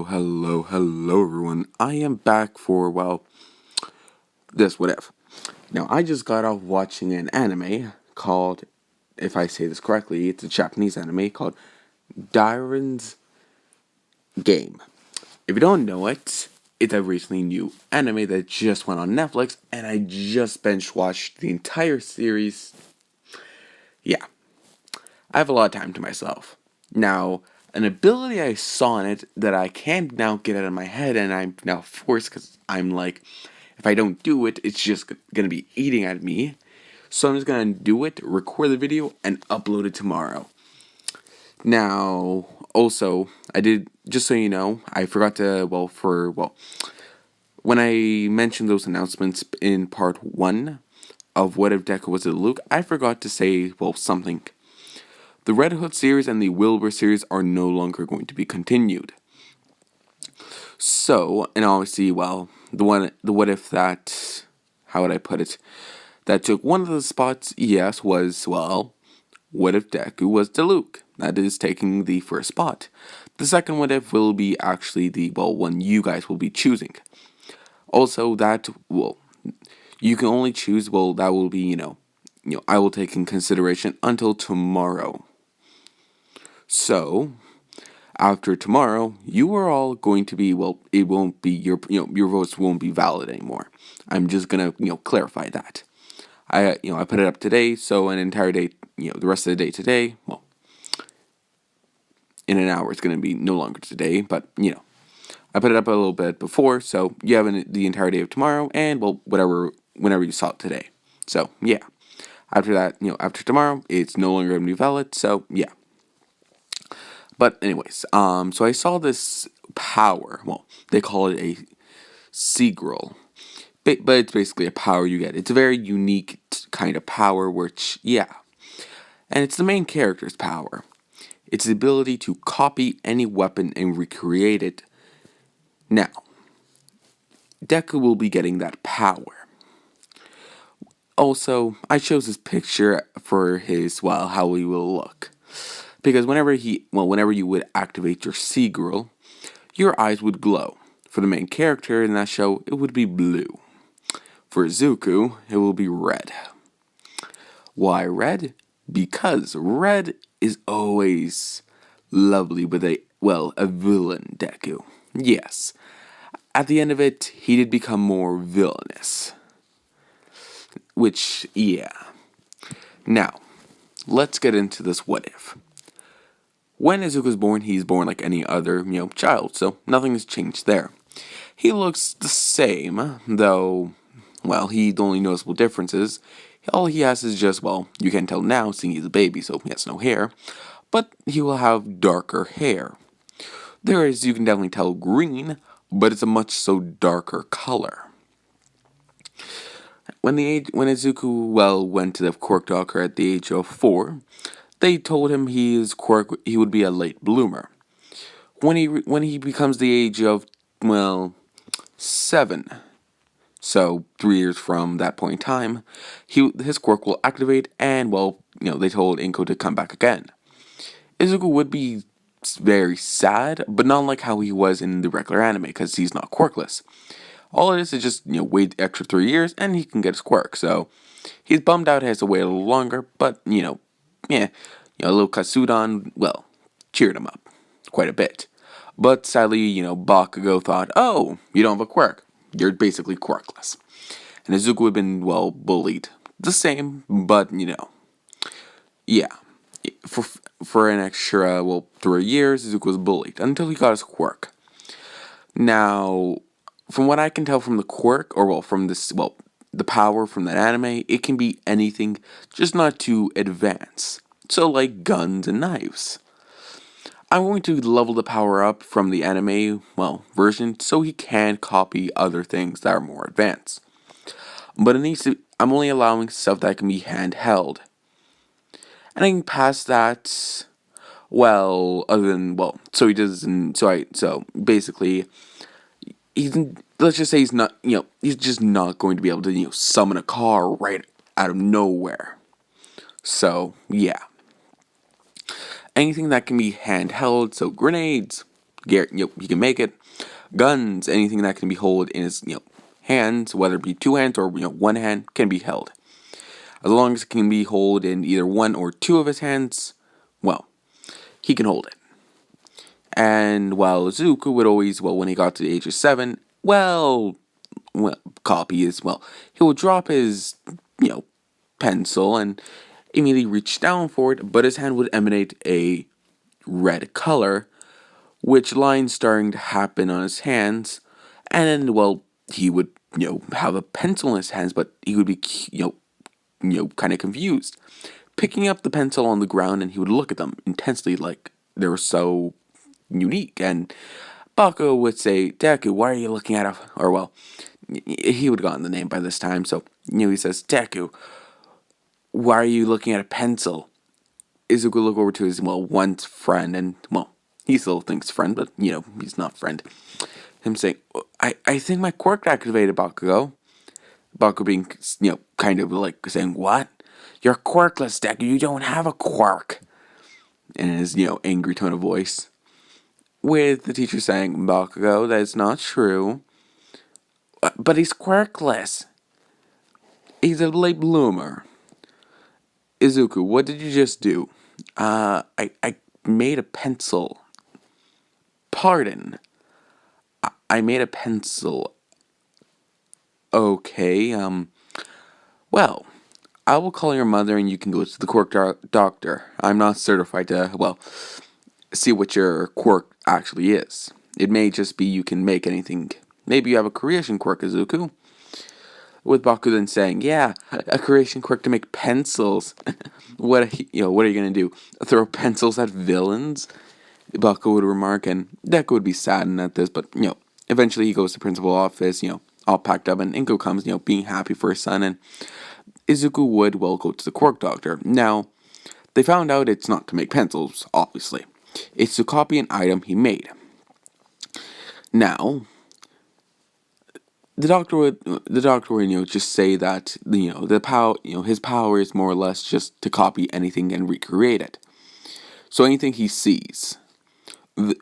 Hello, everyone. I am back for, this, whatever. Now, I just got off watching an anime called, if I say this correctly, it's a Japanese anime called Dairon's Game. If you don't know it, it's a recently new anime that just went on Netflix, and I just binge watched the entire series. Yeah, I have a lot of time to myself. Now, an ability I saw in it that I can't now get out of my head, and I'm now forced because I'm like, if I don't do it, it's just gonna be eating at me. So I'm just gonna do it, record the video, and upload it tomorrow. Now, also, I did, just so you know, I forgot to, when I mentioned those announcements in part 1 of What If Deku Was a Luke, I forgot to say, something. The Red Hood series and the Wilbur series are no longer going to be continued. So, and obviously, the what if that, how would I put it, that took one of the spots, yes, was, what if Deku was the Luke? That is taking the first spot. The second what if will be actually the, one you guys will be choosing. Also, you can only choose, that will be, I will take in consideration until tomorrow. So, after tomorrow, you are all going to be, it won't be your votes won't be valid anymore. I'm just gonna, clarify that. I put it up today, so an entire day, the rest of the day today, in an hour it's gonna be no longer today, but, I put it up a little bit before, so you have the entire day of tomorrow, and, whenever you saw it today. So, yeah. After that, after tomorrow, it's no longer gonna be valid, so, yeah. But anyways, so I saw this power. Well, they call it a Seagull. But it's basically a power you get. It's a very unique kind of power, which, yeah. And it's the main character's power. It's the ability to copy any weapon and recreate it. Now, Deku will be getting that power. Also, I chose this picture for his, how he will look. Because whenever you would activate your Seagull, your eyes would glow. For the main character in that show, it would be blue. For Zuko, it will be red. Why red? Because red is always lovely with a villain Deku. Yes. At the end of it, he did become more villainous. Which, yeah. Now, let's get into this what if. When Izuku's born, he's born like any other, child, so nothing has changed there. He looks the same, though, the only noticeable difference is, all he has is just, you can tell now, seeing he's a baby, so he has no hair, but he will have darker hair. There is, you can definitely tell green, but it's a much so darker color. When Izuku, went to the quirk doctor at the age of 4, they told him his quirk, he would be a late bloomer. When he becomes the age of, 7, so 3 years from that point in time, his quirk will activate, and they told Inko to come back again. Izuku would be very sad, but not like how he was in the regular anime, because he's not quirkless. All it is just, wait extra 3 years, and he can get his quirk, so he's bummed out, has to wait a little longer, but, a little Kasudan, cheered him up quite a bit. But sadly, Bakugo thought, oh, you don't have a quirk. You're basically quirkless. And Izuku would have been, bullied. The same, but, yeah. For an extra, 3 years, Izuku was bullied until he got his quirk. Now, from what I can tell from the quirk, or, from this, the power from that anime, it can be anything, just not too advanced. So, like guns and knives. I'm going to level the power up from the anime, version, so he can copy other things that are more advanced. But I'm only allowing stuff that can be handheld. And I can pass that, other than, so he doesn't, so basically, let's just say he's not, he's just not going to be able to, summon a car right out of nowhere. So, yeah. Anything that can be handheld, so grenades, he can make it. Guns, anything that can be held in his hands, whether it be two hands or one hand, can be held. As long as it can be held in either one or two of his hands, well, he can hold it. And while Zuko would always, when he got to the age of 7, copy is, he would drop his, pencil and immediately reach down for it, but his hand would emanate a red color, which lines starting to happen on his hands, and then, he would, have a pencil in his hands, but he would be, kind of confused. Picking up the pencil on the ground, and he would look at them intensely like they were so unique. And Bakugo would say, Deku, why are you looking at he would have gotten the name by this time, so, he says, Deku, why are you looking at a pencil? Izuku would look over to his, once friend, and, he still thinks friend, but, he's not friend. Him saying, I think my quirk activated, Bakugo. Bakugo being, kind of like saying, what? You're quirkless, Deku, you don't have a quirk. In his, angry tone of voice. With the teacher saying, Bakugo, that is not true. But he's quirkless. He's a late bloomer. Izuku, what did you just do? I made a pencil. Pardon. I made a pencil. Okay, well, I will call your mother and you can go to the quirk doctor. I'm not certified to, see what your quirk actually is. It may just be you can make anything. Maybe you have a creation quirk, Izuku. With Baku then saying, yeah, a creation quirk to make pencils. What are you gonna do? Throw pencils at villains? Baku would remark, and Deku would be saddened at this, but, eventually he goes to principal's office, all packed up, and Inko comes, being happy for his son, and Izuku would, go to the quirk doctor. Now, they found out it's not to make pencils, obviously. It's to copy an item he made. Now, the doctor would, just say that, the power, his power is more or less just to copy anything and recreate it. So anything he sees.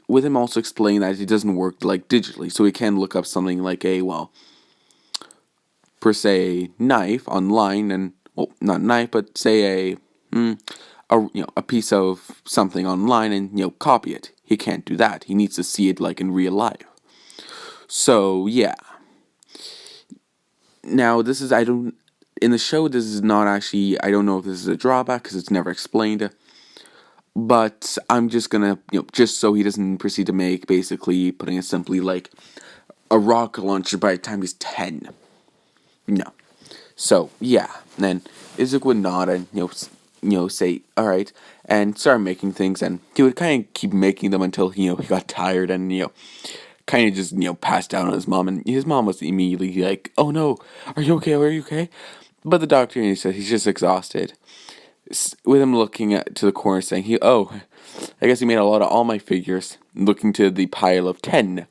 With him also explaining that it doesn't work like digitally, so he can look up something like a, per se, knife online, and, not knife, but say a piece of something online and, copy it. He can't do that. He needs to see it like in real life. So, yeah. Now, in the show, this is not actually, I don't know if this is a drawback because it's never explained. But I'm just gonna, just so he doesn't proceed to make, basically, putting it simply, like a rocket launcher by the time he's 10. No. So, yeah. And then Izuku would nod and, say, alright, and start making things, and he would kind of keep making them until, he got tired and, kind of just, passed out on his mom, and his mom was immediately like, oh no, are you okay? But the doctor, he said he's just exhausted. With him looking to the corner saying, I guess he made a lot of All Might figures, looking to the pile of 10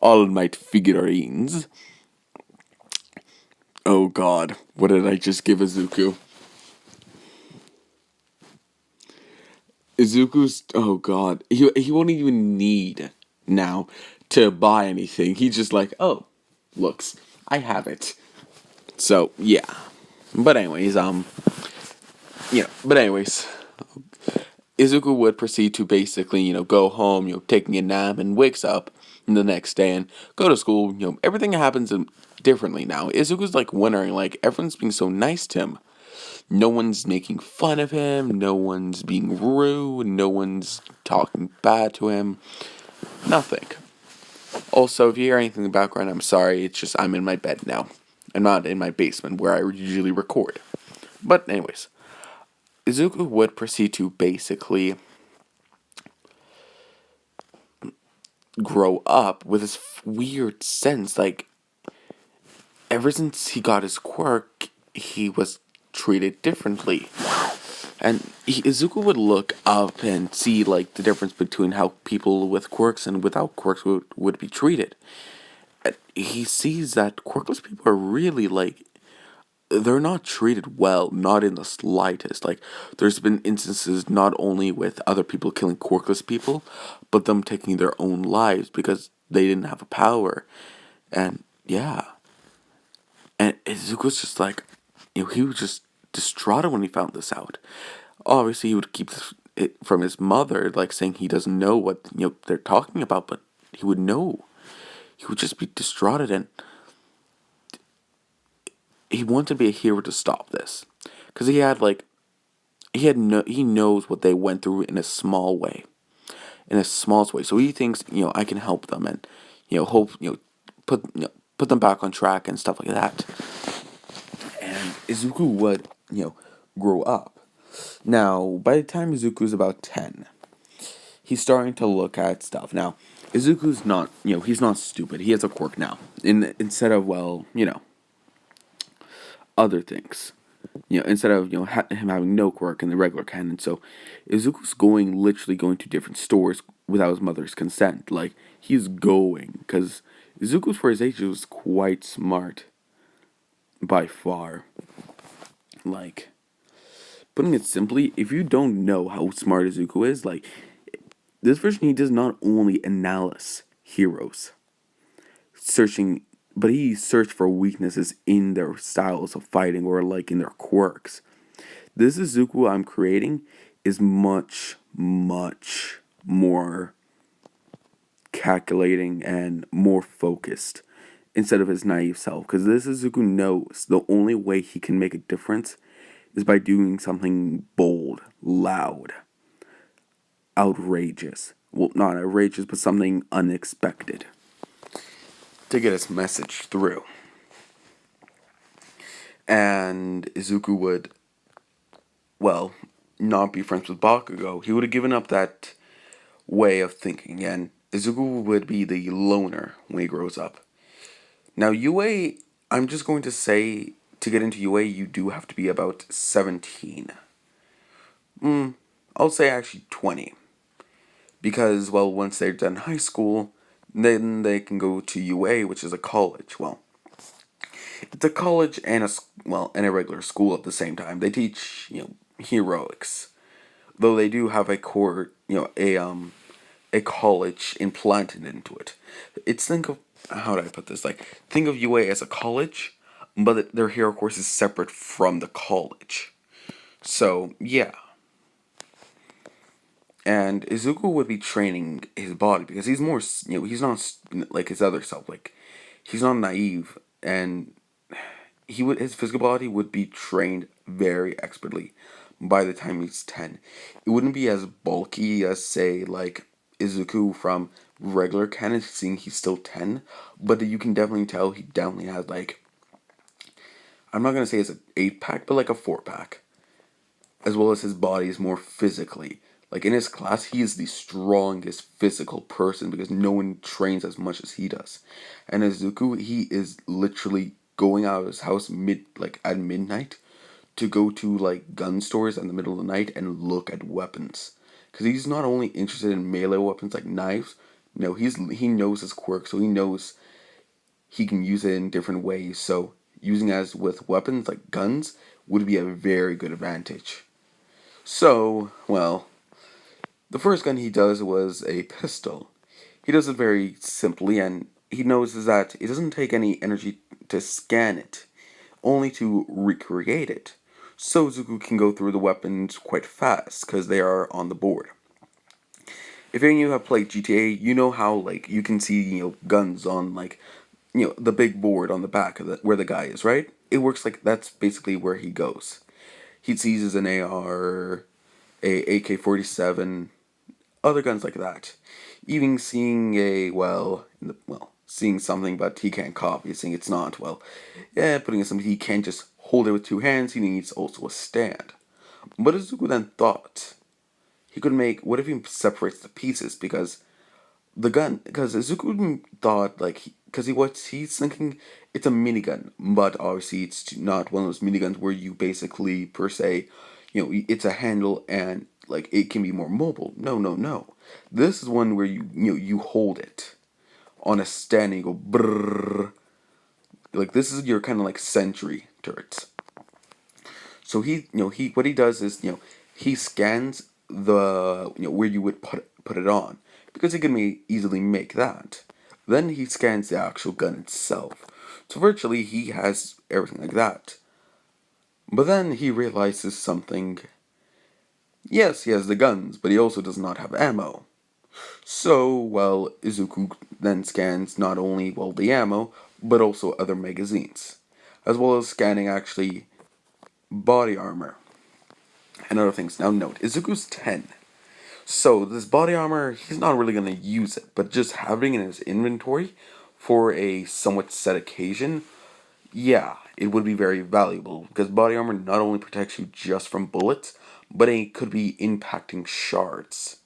All Might figurines. Oh god, what did I just give Izuku? Oh god, he won't even need now to buy anything. He's just like, oh, looks, I have it. So, yeah. But anyways, Izuku would proceed to basically, go home, taking a nap, and wakes up the next day and go to school. Everything happens differently now. Izuku's wondering, everyone's being so nice to him. No one's making fun of him. No one's being rude. No one's talking bad to him. Nothing. Also, if you hear anything in the background, I'm sorry. It's just I'm in my bed now. I'm not in my basement where I usually record. But anyways, Izuku would proceed to basically grow up with this weird sense, ever since he got his quirk, he was treated differently. And Izuku would look up and see, the difference between how people with quirks and without quirks would be treated. And he sees that quirkless people are really, they're not treated well, not in the slightest. Like, there's been instances not only with other people killing quirkless people, but them taking their own lives because they didn't have a power. And yeah, and Izuku's just like, he was just distraught when he found this out. Obviously, he would keep it from his mother, like saying he doesn't know what they're talking about, but he would know. He would just be distraught, and he wanted to be a hero to stop this, because he knows what they went through in a small way, in a smallest way. So he thinks I can help them and hope put them back on track and stuff like that. And Izuku would grow up. Now by the time Izuku's about 10, he's starting to look at stuff. Now Izuku's not he's not stupid. He has a quirk now. Instead of other things. Instead of him having no quirk in the regular canon. So Izuku's literally going to different stores without his mother's consent. Like, he's going because Izuku for his age was quite smart by far. Like, putting it simply, if you don't know how smart Izuku is, like, this version, he does not only analyze heroes, searching, but he searched for weaknesses in their styles of fighting or like in their quirks. This Izuku I'm creating is much, much more calculating and more focused instead of his naive self. Because this Izuku knows the only way he can make a difference is by doing something bold, loud, outrageous. Well, not outrageous, but something unexpected to get his message through. And Izuku would, well, not be friends with Bakugo. He would have given up that way of thinking, and Izuku would be the loner when he grows up. Now, UA, I'm just going to say, to get into UA, you do have to be about 17. I'll say actually 20. Because, well, once they're done high school, then they can go to UA, which is a college. Well, it's a college and a regular school at the same time. They teach, heroics. Though they do have a core, a college implanted into it. Think of, how do I put this? Like, think of UA as a college, but their hero course is separate from the college. So yeah, and Izuku would be training his body because he's more, he's not like his other self. Like, he's not naive, and his physical body would be trained very expertly by the time he's 10. It wouldn't be as bulky as, say, like Izuku from regular canon, seeing he's still 10, but you can definitely tell he definitely has, like, I'm not gonna say it's an 8-pack, but like a 4-pack. As well as his body is more physically. Like, in his class, he is the strongest physical person because no one trains as much as he does. And Izuku, he is literally going out of his house at midnight to go to like gun stores in the middle of the night and look at weapons. Because he's not only interested in melee weapons like knives, no, he knows his quirk, so he knows he can use it in different ways. So using as with weapons like guns would be a very good advantage. So, well, the first gun he does was a pistol. He does it very simply, and he knows that it doesn't take any energy to scan it, only to recreate it. So Zuku can go through the weapons quite fast, because they are on the board. If any of you have played GTA, you know how, like, you can see, guns on, like, the big board on the back of where the guy is, right? It works like that's basically where he goes. He seizes an AR, a AK-47, other guns like that. Even seeing seeing something, but he can't copy, saying it's not, putting in something, he can't just hold it with two hands, he needs also a stand. But Izuku then thought, what if he separates the pieces, because Izuku thought, like, he's thinking it's a minigun, but obviously it's not one of those miniguns where you basically, per se, it's a handle and, like, it can be more mobile. No, no, no. This is one where you hold it on a stand and you go brrrr. Like, this is your kind of like sentry turrets. So he what he does is he scans the where you would put it on because he can easily make that. Then he scans the actual gun itself. So virtually he has everything like that. But then he realizes something. Yes, he has the guns, but he also does not have ammo. So, well, Izuku then scans not only, well, the ammo, but also other magazines, as well as scanning actually body armor and other things. Now, note, Izuku's 10. So, this body armor, he's not really going to use it, but just having it in his inventory for a somewhat set occasion, yeah, it would be very valuable because body armor not only protects you just from bullets, but it could be impacting shards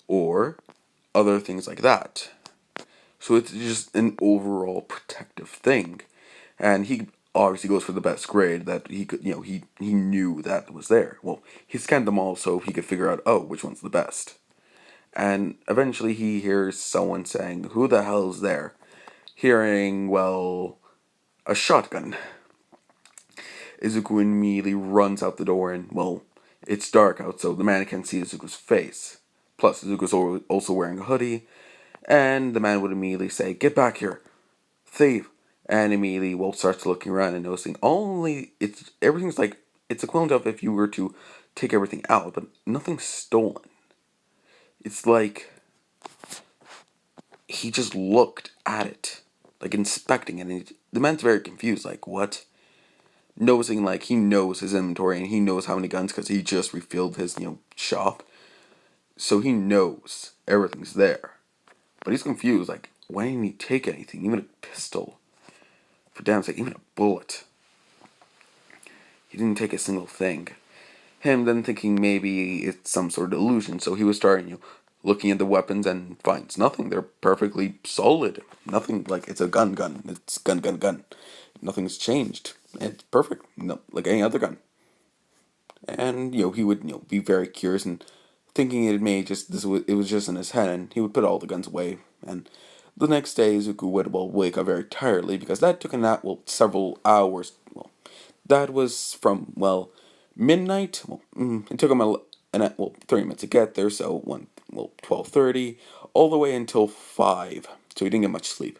or other things like that. So it's just an overall protective thing. And he obviously goes for the best grade that he could, he knew that was there. Well, he scanned them all so he could figure out, oh, which one's the best. And eventually he hears someone saying, who the hell's there? Hearing, well, a shotgun. Izuku immediately runs out the door and, well, it's dark out so the man can't see Izuku's face. Plus, Izuku's also wearing a hoodie, and the man would immediately say, get back here, thief. And immediately Walt starts looking around and noticing only everything's like it's equivalent of if you were to take everything out, but nothing's stolen. It's like he just looked at it, like inspecting it, and the man's very confused, like what? Noticing like he knows his inventory and he knows how many guns because he just refilled his shop, so he knows everything's there, but he's confused, like why didn't he take anything, even a pistol? For damn sake, even a bullet. He didn't take a single thing. Him then thinking maybe it's some sort of illusion, so he was starting, looking at the weapons and finds nothing. They're perfectly solid. Nothing like it's a gun. It's gun. Nothing's changed. It's perfect. No, like any other gun. And he would be very curious and thinking it was just in his head, and he would put all the guns away. And the next day, Zuko would wake up very tiredly because that took a nap, several hours. Well, that was from midnight. It took him 3 minutes to get there, so 12:30, all the way until 5. So he didn't get much sleep.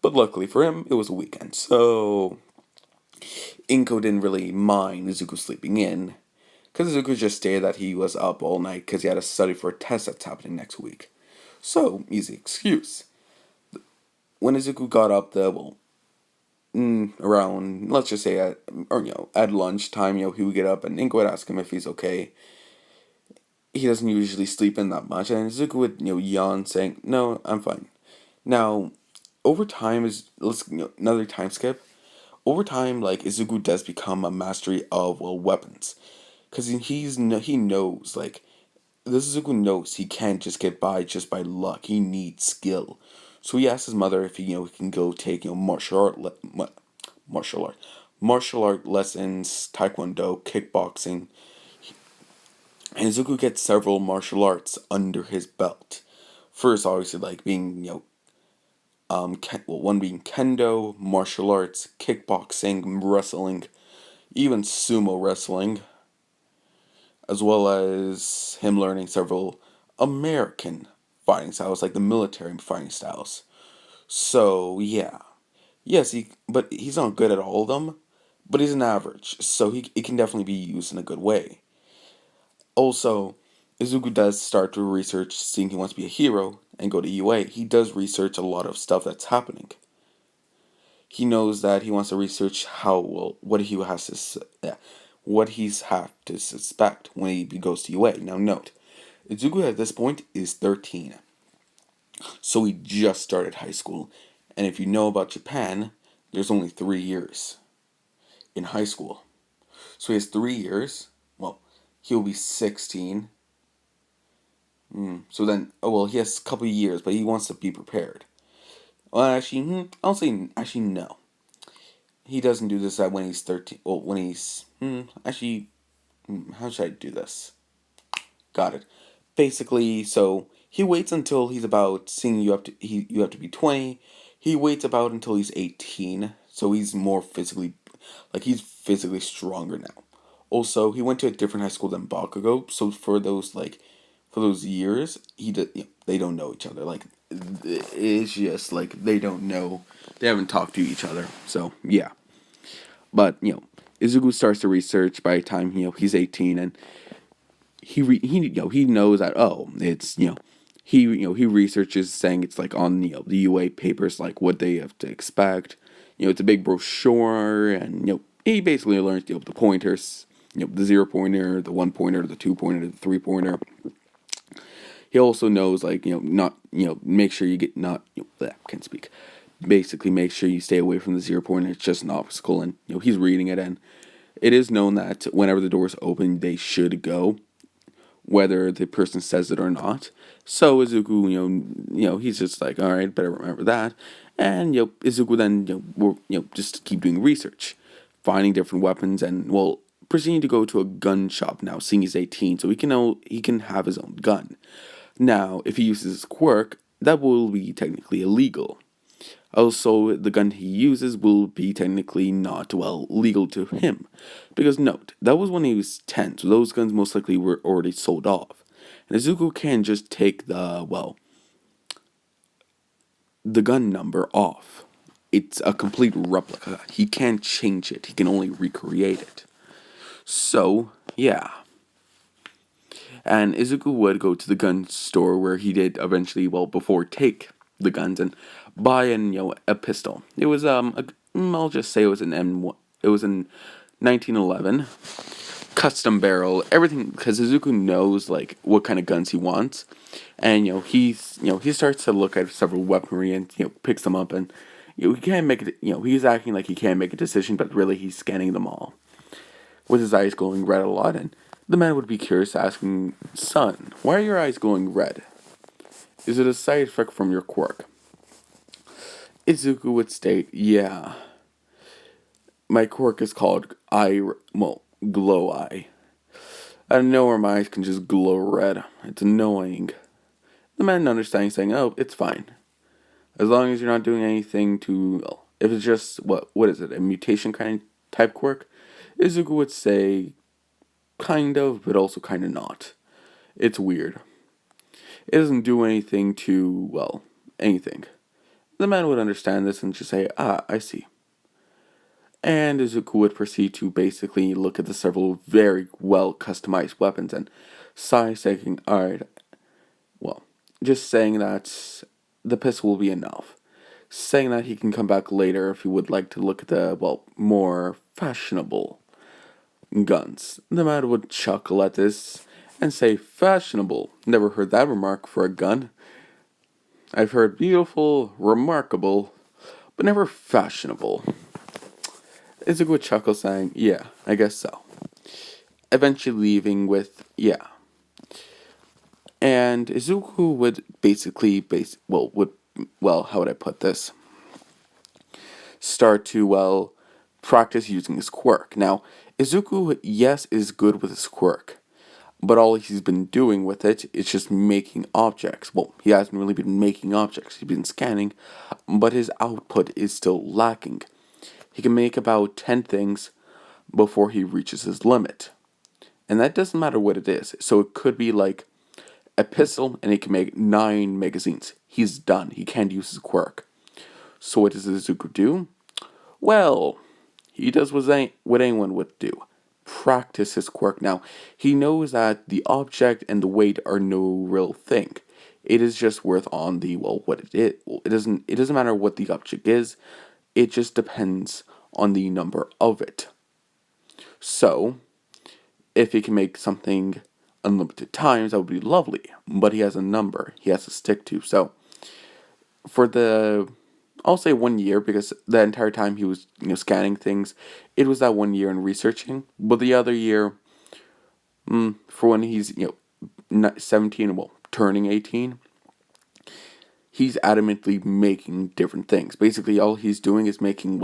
But luckily for him, it was a weekend, so Inko didn't really mind Izuku sleeping in, because Izuku just stated that he was up all night because he had to study for a test that's happening next week. So, easy excuse. When Izuku got up, around, let's just say at lunchtime, he would get up and Inko would ask him if he's okay. He doesn't usually sleep in that much, and Izuku would, yawn, saying, "No, I'm fine." Now, over time another time skip. Over time, like Izuku does become a mastery of weapons, because he knows like this Izuku knows he can't just get by just by luck. He needs skill. So he asks his mother if he can go take martial art martial art lessons, taekwondo, kickboxing, and Izuku gets several martial arts under his belt. First, obviously, like being one being kendo, martial arts, kickboxing, wrestling, even sumo wrestling, as well as him learning several American fighting styles, like the military fighting styles. So yeah, yes, but he's not good at all of them, but he's an average, so it can definitely be used in a good way. Also, Izuku does start to research, seeing he wants to be a hero and go to UA. He does research a lot of stuff that's happening. He knows that he wants to research what he's have to suspect when he goes to UA. Now note, Izuku at this point is 13, so he just started high school, and if you know about Japan, there's only 3 years in high school. So he has 3 years. Well, he'll be 16. So then, he has a couple of years, but he wants to be prepared. Well, actually, I'll say actually no. He doesn't do this at when he's 13. Well, when he's actually, how should I do this? Got it. Basically, so he waits until he's about seeing you have to be 20. He waits about until he's 18, so he's more physically, like he's physically stronger now. Also, he went to a different high school than Bakugo, so for those years, they don't know each other. Like it's just like they don't know, they haven't talked to each other. So yeah, but Izuku starts to research by the time he's 18, and he knows that, oh, it's he researches saying it's like on the UA papers, like what they have to expect. It's a big brochure, and he basically learns the pointers, the 0 pointer, the 1 pointer, the 2 pointer, the 3 pointer. He also knows, like, not make sure you get not can't speak. Basically, make sure you stay away from the 0 pointer. It's just an obstacle, and he's reading it, and it is known that whenever the doors open, they should go, whether the person says it or not. So Izuku, he's just like, all right, better remember that. And Izuku then will just keep doing research, finding different weapons, and proceeding to go to a gun shop now, seeing he's 18, so he can have his own gun. Now, if he uses his quirk, that will be technically illegal. Also, the gun he uses will be technically not, legal to him. Because note, that was when he was 10, so those guns most likely were already sold off. And Izuku can just take the gun number off. It's a complete replica. He can't change it, he can only recreate it. So, yeah. And Izuku would go to the gun store where he did eventually, before take the guns and buy a pistol. It was I'll just say it was an M1. It was in 1911, custom barrel, everything, because Izuku knows like what kind of guns he wants, and he starts to look at several weaponry and picks them up, and he can't make it. He's acting like he can't make a decision, but really he's scanning them all with his eyes glowing red a lot, and the man would be curious, asking, "Son, why are your eyes glowing red? Is it a side effect from your quirk?" Izuku would state, "Yeah, my quirk is called glow eye. Out of nowhere, my eyes can just glow red. It's annoying." The man understanding, saying, "Oh, it's fine. As long as you're not doing anything to, if it's just, what is it, a mutation kind type quirk?" Izuku would say, kind of, but also kind of not. It's weird. It doesn't do anything to, anything. The man would understand this and just say, "Ah, I see." And Izuku would proceed to basically look at the several very well customized weapons and sigh, saying, "Alright, well, just saying that the pistol will be enough. Saying that he can come back later if he would like to look at the, more fashionable guns." The man would chuckle at this and say, "Fashionable? Never heard that remark for a gun. I've heard beautiful, remarkable, but never fashionable." Izuku would chuckle, saying, "Yeah, I guess so." Eventually leaving with, "Yeah." And Izuku would basically, how would I put this? Start to, practice using his quirk. Now, Izuku, yes, is good with his quirk, but all he's been doing with it is just making objects. Well, he hasn't really been making objects, he's been scanning, but his output is still lacking. He can make about 10 things before he reaches his limit. And that doesn't matter what it is. So it could be like a pistol and he can make 9 magazines. He's done. He can't use his quirk. So what does Izuku do? Well, he does what anyone would do. Practice his quirk. Now, he knows that the object and the weight are no real thing. It is just worth on the, what it is. It doesn't matter what the object is. It just depends on the number of it. So, if he can make something unlimited times, that would be lovely. But he has a number he has to stick to. So, for I'll say 1 year, because the entire time he was scanning things, it was that 1 year in researching. But the other year, for when he's 17, turning 18, he's adamantly making different things. Basically, all he's doing is making,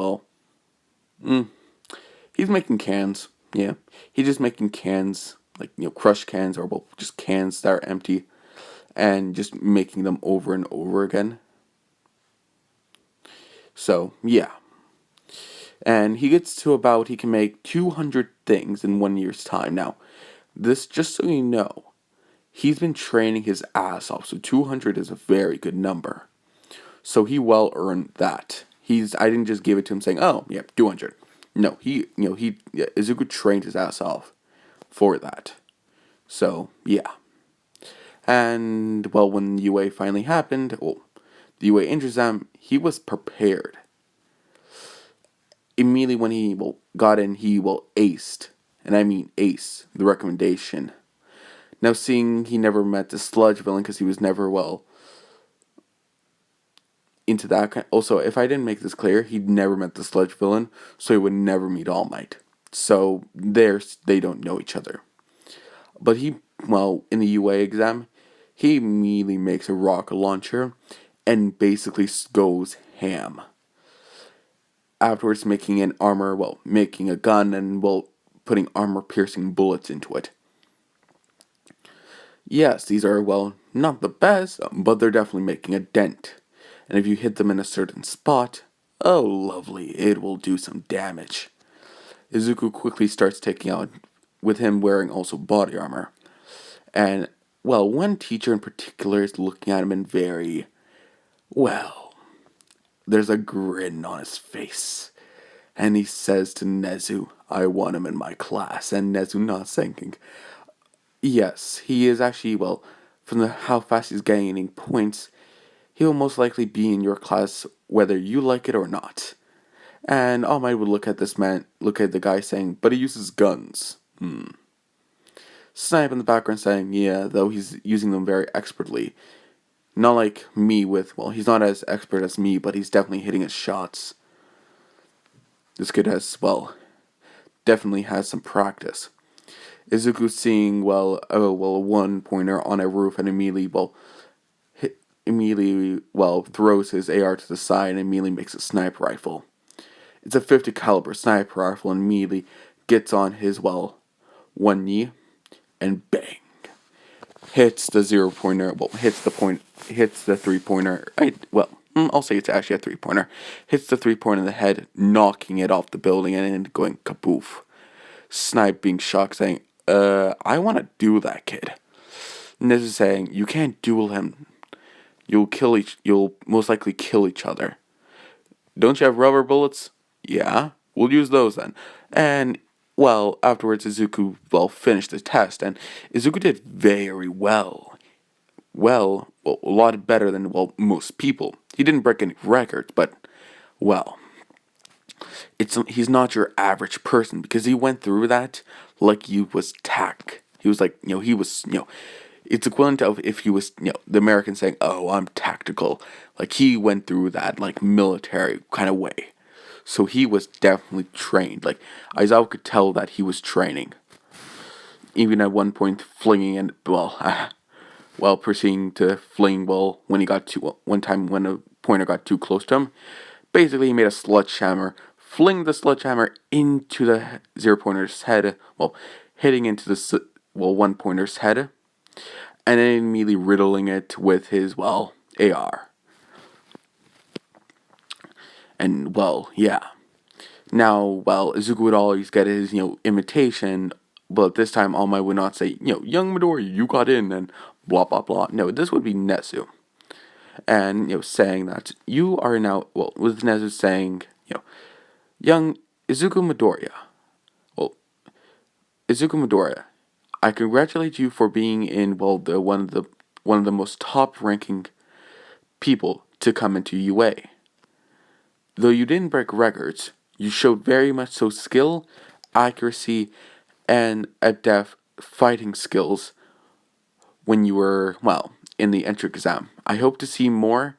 he's making cans. Yeah, he's just making cans, like crushed cans, or just cans that are empty, and just making them over and over again. So yeah, And he gets to about, he can make 200 things in 1 year's time. Now, this, just so you know, he's been training his ass off, so 200 is a very good number. So he well earned that. I didn't just give it to him saying, "Oh, yeah, 200." No, Izuku trained his ass off for that. So, yeah. And, well, when UA finally happened, well, the UA exam, he was prepared. Immediately when he, well, got in, he, well, aced. And I mean ace, the recommendation. Now, seeing he never met the sludge villain because he was never, well, into that kind. Also, if I didn't make this clear, he'd never met the sludge villain, so he would never meet All Might. So, they don't know each other. But he, well, in the UA exam, he immediately makes a rocket launcher and basically goes ham. Afterwards, making an armor, well, making a gun and, well, putting armor-piercing bullets into it. Yes, these are, well, not the best, but they're definitely making a dent. And if you hit them in a certain spot, oh lovely, it will do some damage. Izuku quickly starts taking out, with him wearing also body armor. And, well, one teacher in particular is looking at him and very, well, there's a grin on his face. And he says to Nezu, "I want him in my class." And Nezu not thinking. Yes, he is actually, well, from how fast he's gaining points, he will most likely be in your class whether you like it or not. And All Might would look at the guy saying, "But he uses guns." Snipe in the background saying, "Yeah, though he's using them very expertly. Not like me with, well, he's not as expert as me, but he's definitely hitting his shots. This kid has, well, definitely has some practice." Izuku seeing, well, a one pointer on a roof and immediately, well, throws his AR to the side and immediately makes a sniper rifle. It's a 50 caliber sniper rifle and immediately gets on his, well, one knee and bang. Hits the 0-pointer, well, hits the 3-pointer. I'll say it's actually a 3-pointer. Hits the 3-pointer in the head, knocking it off the building and going kaboof. Snipe being shocked, saying, I want to duel that kid." And this is saying, "You can't duel him. You'll most likely kill each other. Don't you have rubber bullets?" "Yeah, we'll use those then." And, well, afterwards Izuku, well, finished the test, and Izuku did very well. Well, a lot better than, well, most people. He didn't break any records, but, well, he's not your average person because he went through that like he was tack. He was like, it's equivalent of if he was, the American saying, "Oh, I'm tactical." Like, he went through that, like, military kind of way. So he was definitely trained. Like, Aizawa could tell that he was training. Even at one point, flinging and, well, proceeding to fling, well, when he got one time when a pointer got too close to him, basically he made a sledgehammer, fling the sledgehammer into the 0-pointer's head, well, hitting into the, well, 1-pointer's head, and then immediately riddling it with his, well, AR. And, well, yeah. Now, well, Izuku would always get his, imitation, but this time All Might would not say, "Young Midori, you got in," and blah, blah, blah. No, this would be Nezu. And, saying that you are now, well, with Nezu saying, "Young Izuku Midoriya. Well, Izuku Midoriya, I congratulate you for being in, well, one of the most top-ranking people to come into UA. Though you didn't break records, you showed very much so skill, accuracy, and adept fighting skills when you were, well, in the entry exam. I hope to see more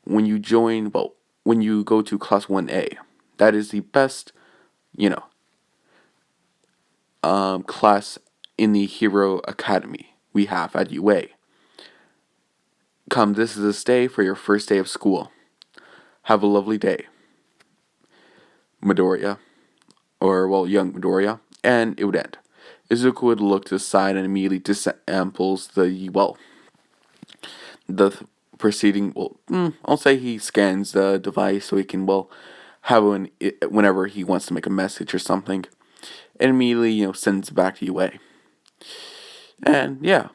when you when you go to Class 1A. That is the best, class in the Hero Academy we have at UA. Come, this is this day for your first day of school. Have a lovely day, Midoriya." Or, well, young Midoriya. And it would end. Izuku would look to the side and immediately disamples the proceeding, I'll say he scans the device so he can, well, whenever he wants to make a message or something, and immediately sends it back to UA. And yeah,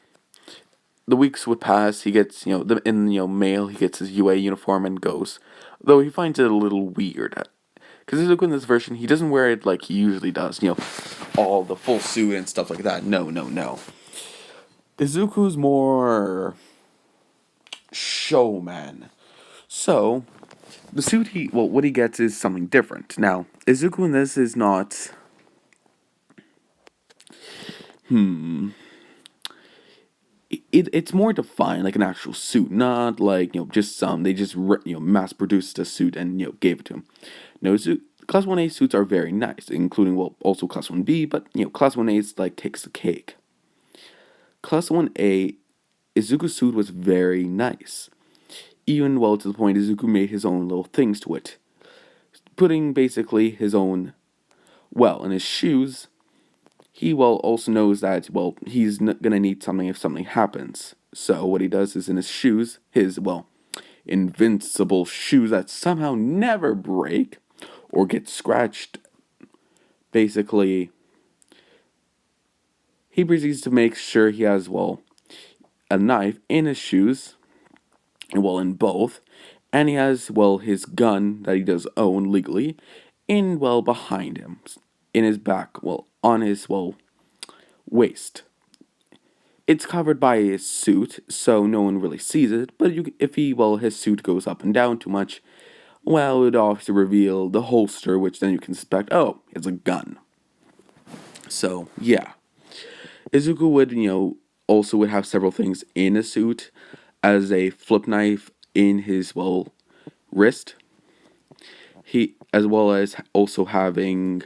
the weeks would pass. He gets in mail. He gets his UA uniform and goes. Though he finds it a little weird, because Izuku in this version he doesn't wear it like he usually does. All the full suit and stuff like that. No, no, no. Izuku's more showman. So the suit what he gets is something different. Now Izuku in this is not. It's more defined like an actual suit, not like just some they just mass produced a suit and gave it to him. No, class 1A suits are very nice, including also class 1B, but class 1A is like takes the cake. Class 1A Izuku's suit was very nice, even to the point Izuku made his own little things to it, putting basically his own in his shoes. He also knows that he's gonna need something if something happens. So what he does is in his shoes, his invincible shoes that somehow never break or get scratched. Basically, he proceeds to make sure he has a knife in his shoes, in both, and he has his gun that he does own legally in behind him, in his back, on his waist. It's covered by his suit, so no one really sees it. But if his suit goes up and down too much, it would obviously reveal the holster, which then you can suspect, oh, it's a gun. So yeah, Izuku would also would have several things in a suit, as a flip knife in his wrist. He as well as also having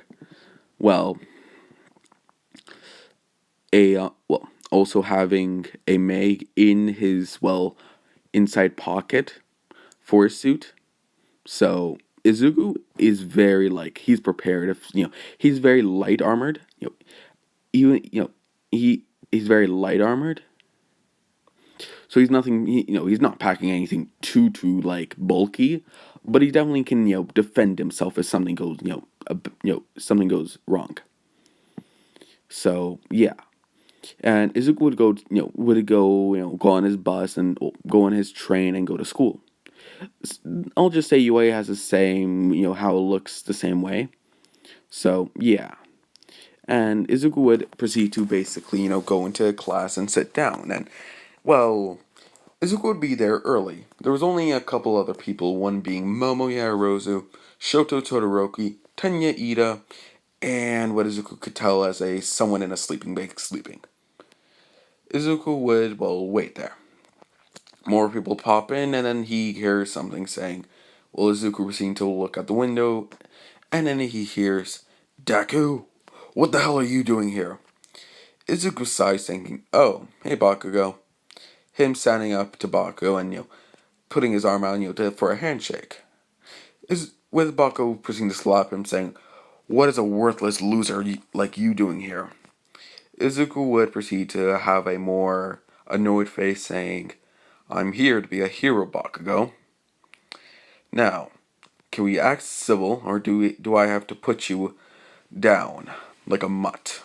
a also having a mag in his inside pocket for his suit. So Izuku is very he's prepared. If he's very light armored. Even he's very light armored. So he's nothing. He's not packing anything too bulky, but he definitely can defend himself if something goes something goes wrong. So yeah. And Izuku would go on his bus and go on his train and go to school. I'll just say UA has the same, how it looks the same way. So yeah. And Izuku would proceed to basically, go into class and sit down. And Izuku would be there early. There was only a couple other people, one being Momo Yaoyorozu, Shoto Todoroki, Tenya Ida, and what Izuku could tell as someone in a sleeping bag sleeping. Izuku would, wait there. More people pop in, and then he hears something saying, Izuku proceeding to look out the window, and then he hears, Deku, what the hell are you doing here? Izuku sighs, thinking, oh, hey Bakugo. Him standing up to Bakugo and, putting his arm out, for a handshake. With Bakugo proceeding to slap him, saying, what is a worthless loser like you doing here? Izuku would proceed to have a more annoyed face, saying, I'm here to be a hero, Bakugo. Now, can we act civil, or do I have to put you down like a mutt?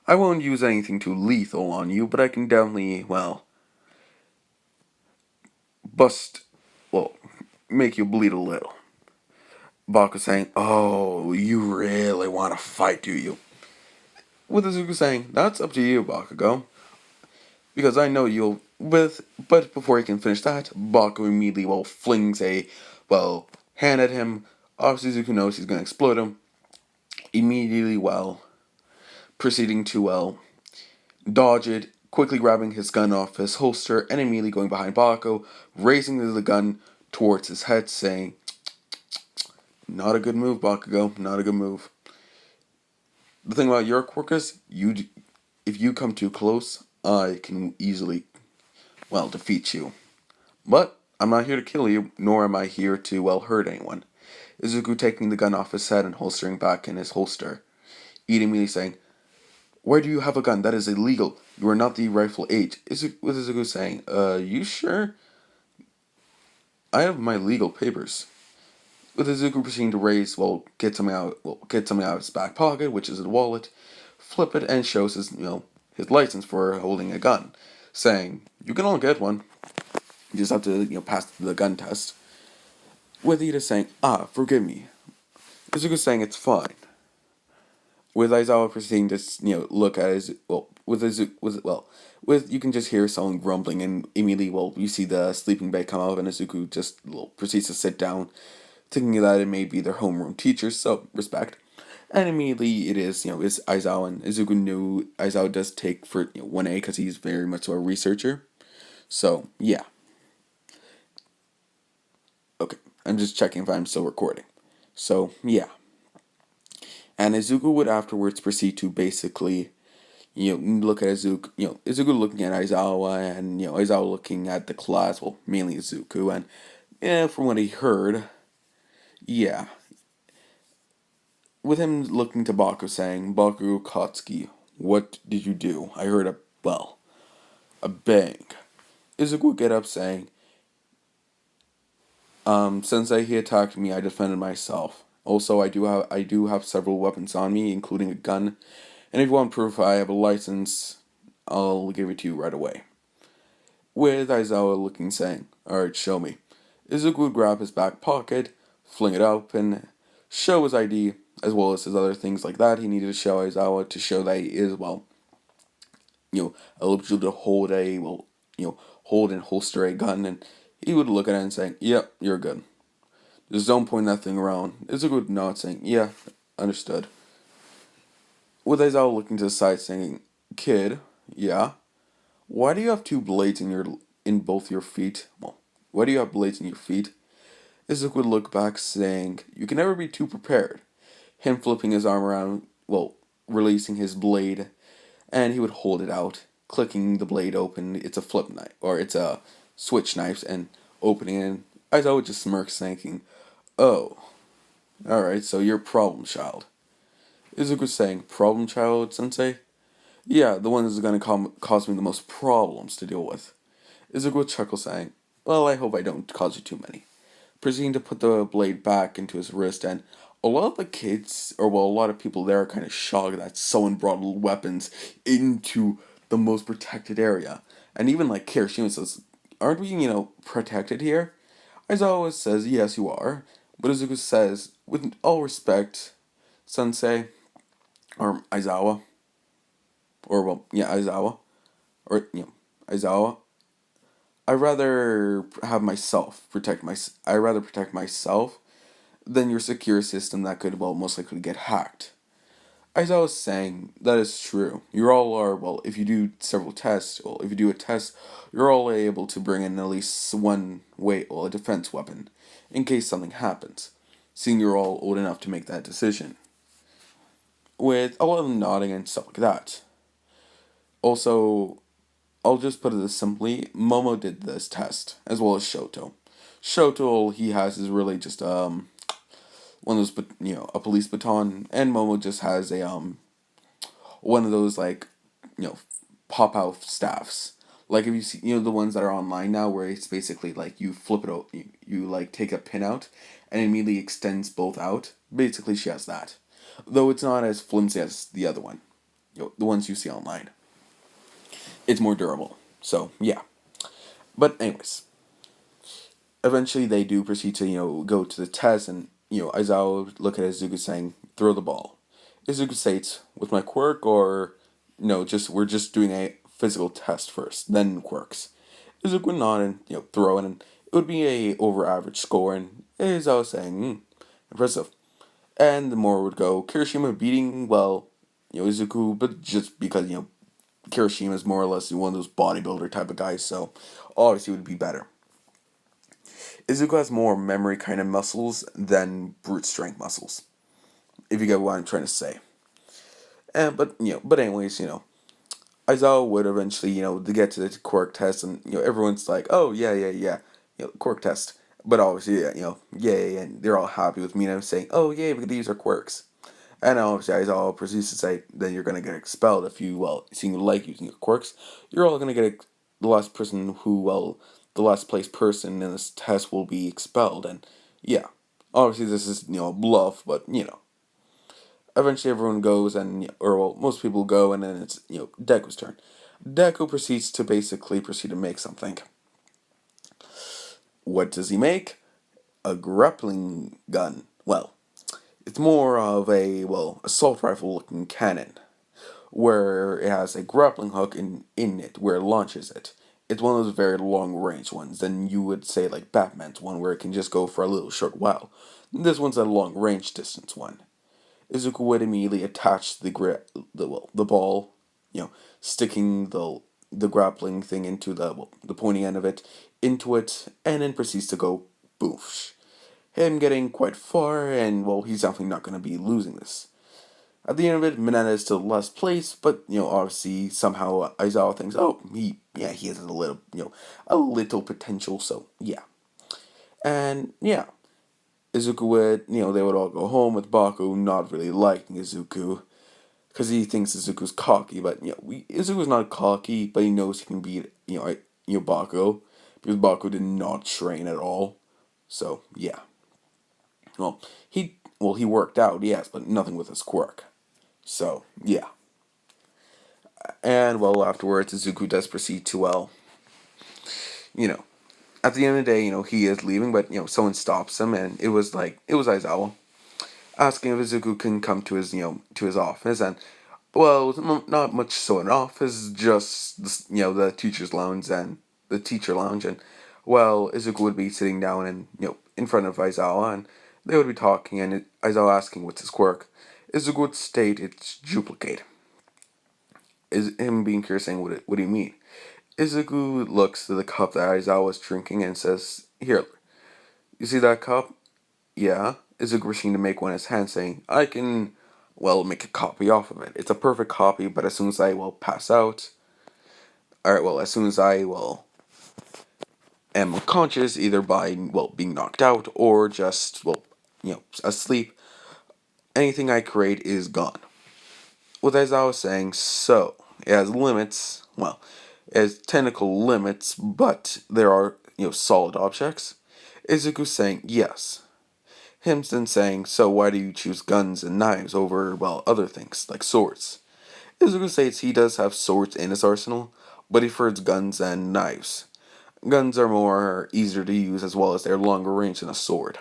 I won't use anything too lethal on you, but I can definitely, bust, make you bleed a little. Bakugo saying, oh, you really want to fight, do you? With Izuku saying, that's up to you, Bakugo. Because I know you'll but before he can finish that, Bakugo immediately flings a hand at him. Obviously Izuku knows he's gonna explode him. Immediately proceeding to dodge it, quickly grabbing his gun off his holster and immediately going behind Bakugo, raising the gun towards his head, saying, not a good move, Bakugo, not a good move. The thing about your quirk is, if you come too close, I can easily, defeat you. But I'm not here to kill you, nor am I here to, hurt anyone. Izuku taking the gun off his head and holstering back in his holster. Ida immediately saying, where do you have a gun? That is illegal. You are not the rightful age. With Izuku saying, you sure? I have my legal papers. With Izuku proceeding to race, get something out of his back pocket, which is his wallet, flip it, and shows his license for holding a gun, saying, "You can only get one. You just have to pass the gun test." With Ida saying, "Ah, forgive me." Izuku saying it's fine. With Aizawa proceeding to look at his with Izuku with you can just hear someone grumbling, and immediately you see the sleeping bag come out, and Izuku just proceeds to sit down, thinking that it may be their homeroom teacher, so respect. And immediately it is, it's Aizawa, and Izuku knew Aizawa does take for 1A because he's very much so a researcher. So, yeah. Okay, I'm just checking if I'm still recording. So, yeah. And Izuku would afterwards proceed to basically, look at Izuku, Izuku looking at Aizawa, and, Aizawa looking at the class, well, mainly Izuku, and, yeah, from what he heard, yeah, with him looking to Baku saying, "Baku Katsuki, what did you do? I heard a bang." Izuku would get up saying, "Sensei, he attacked me, I defended myself. Also, I do have several weapons on me, including a gun, and if you want proof I have a license, I'll give it to you right away." With Aizawa looking saying, "Alright, show me." Izuku would grab his back pocket, fling it open, show his ID, as well as his other things like that he needed to show Aizawa to show that he is, eligible to hold hold and holster a gun, and he would look at it and saying, "Yep, you're good. Just don't point that thing around." Izuku would nod saying, "Yeah, understood." With Aizawa looking to the side saying, "Kid, yeah? Why do you have two blades in both your feet? Well, why do you have blades in your feet?" Izuku would look back saying, "You can never be too prepared." Him flipping his arm around, releasing his blade, and he would hold it out, clicking the blade open. It's a flip knife, or it's a switch knife, and opening it. Aizawa would just smirk, saying, "Oh, alright, so you're problem child." Izuku saying, "Problem child, sensei?" "Yeah, the one that's gonna cause me the most problems to deal with." Izuku would chuckle, saying, "Well, I hope I don't cause you too many." Proceeding to put the blade back into his wrist, and a lot of the kids, or a lot of people there are kind of shocked that someone brought weapons into the most protected area. And even like Kirishima says, "Aren't we, protected here?" Aizawa says, "Yes, you are." But Izuku says, "With all respect, sensei," or Aizawa, or Aizawa, or, Aizawa, I rather have myself protect my. I rather protect myself than your secure system that could, most likely get hacked. As I was saying, that is true. You all are, if you do several tests, if you do a test, you're all able to bring in at least one a defense weapon, in case something happens, seeing you're all old enough to make that decision. With a lot of them nodding and stuff like that. Also, I'll just put it as simply, Momo did this test, as well as Shoto. Shoto, all he has is really just, one of those, a police baton, and Momo just has a one of those like, you know, pop out staffs. Like if you see, the ones that are online now, where it's basically like you flip it out, you like take a pin out, and it immediately extends both out. Basically, she has that, though it's not as flimsy as the other one, the ones you see online. It's more durable. So yeah, but anyways, eventually they do proceed to go to the test, and Aizawa look at Izuku saying, "Throw the ball." Izuku states, "With my quirk, or no, just we're just doing a physical test first, then quirks." Izuku would nod and throw it, and it would be a over average score, and Aizawa saying, "Impressive." And the more would go Kirishima beating, Izuku, but just because Kirishima is more or less one of those bodybuilder type of guys, so obviously it would be better. Izuku has more memory kind of muscles than brute strength muscles, if you get what I'm trying to say. And but anyways, Aizawa would eventually, to get to the quirk test, and everyone's like, "Oh yeah, yeah, yeah, quirk test." But obviously, yeah, yay, and they're all happy with me, and I'm saying, "Oh yay, we get to use our quirks." And obviously, Aizawa proceeds to say, "Then you're gonna get expelled if you seem to like using your quirks. You're all gonna get the last person who the last place person in this test will be expelled." And yeah, Obviously, this is a bluff, but eventually everyone goes and or well, most people go, and then it's Deku's turn. Deku proceed to make something. What does he make? A grappling gun. Well, it's more of a assault rifle looking cannon where it has a grappling hook in it where it launches it. It's one of those very long range ones. Then you would say like Batman's one where it can just go for a little short while. This one's a long range distance one. Izuku would immediately attach the ball, sticking the grappling thing into the pointy end of it into it, and then proceeds to go boosh. Him getting quite far, and he's definitely not going to be losing this. At the end of it, Mineta is still last place, but obviously somehow Aizawa thinks, oh, he has a little potential, so yeah. And yeah, Izuku would, they would all go home with Baku not really liking Izuku because he thinks Izuku's cocky, but Izuku's not cocky, but he knows he can beat Baku because Baku did not train at all. So yeah, he worked out, yes, but nothing with his quirk. So yeah, and afterwards Izuku does proceed to you know at the end of the day he is leaving, but someone stops him, and it was Aizawa asking if Izuku can come to his office, and not much so an office, just the teacher's lounge and the teacher lounge, and Izuku would be sitting down and in front of Aizawa, and they would be talking, and Aizawa asking what's his quirk. Izuku would state it's duplicate. Is him being curious, saying what do you mean? Izuku looks to the cup that Aizawa was drinking and says, "Here, you see that cup? Yeah." Izuku wishing to make one in his hand, saying, "I can, make a copy off of it. It's a perfect copy, but as soon as I, pass out, alright, as soon as I, am conscious, either by, being knocked out or just, asleep, anything I create is gone." With as I was saying, so, it has limits, it has technical limits, but there are, solid objects. Izuku saying, yes. Himson saying, so why do you choose guns and knives over, other things, like swords? Izuku states he does have swords in his arsenal, but he prefers guns and knives. Guns are more easier to use as well as they're longer range than a sword.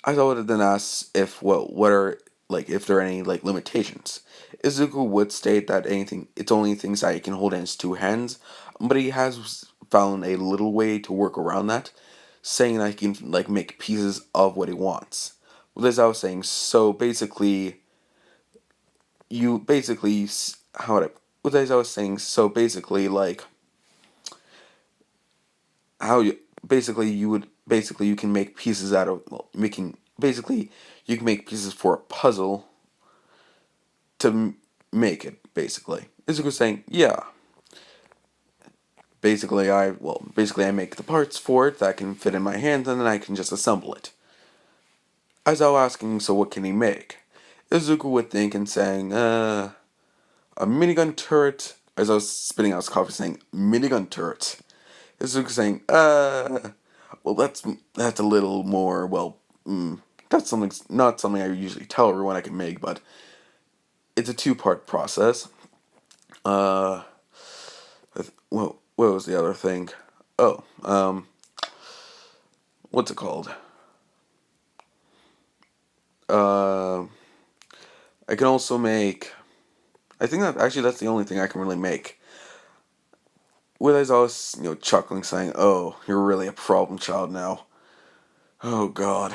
I would then ask if, what are, if there are any, limitations. Izuku would state that it's only things that he can hold in his two hands, but he has found a little way to work around that, saying that he can make pieces of what he wants. Well, as I was saying, so basically, you basically how would I? Well, as I was saying, so basically, how you you can make pieces out of making basically you can make pieces for a puzzle to make it. Basically, Izuku saying, yeah. Basically I make the parts for it that can fit in my hands, and then I can just assemble it. As I was asking, so what can he make? Izuku would think and saying, a minigun turret. As I was spitting out his coffee, saying, minigun turret. Izuku saying, that's a little more, that's not something I usually tell everyone I can make, but it's a two-part process. Uh, what was the other thing? Oh, what's it called? Uh, I can also make. I think that actually that's the only thing I can really make. With as I was, chuckling, saying, "Oh, you're really a problem child now. Oh God,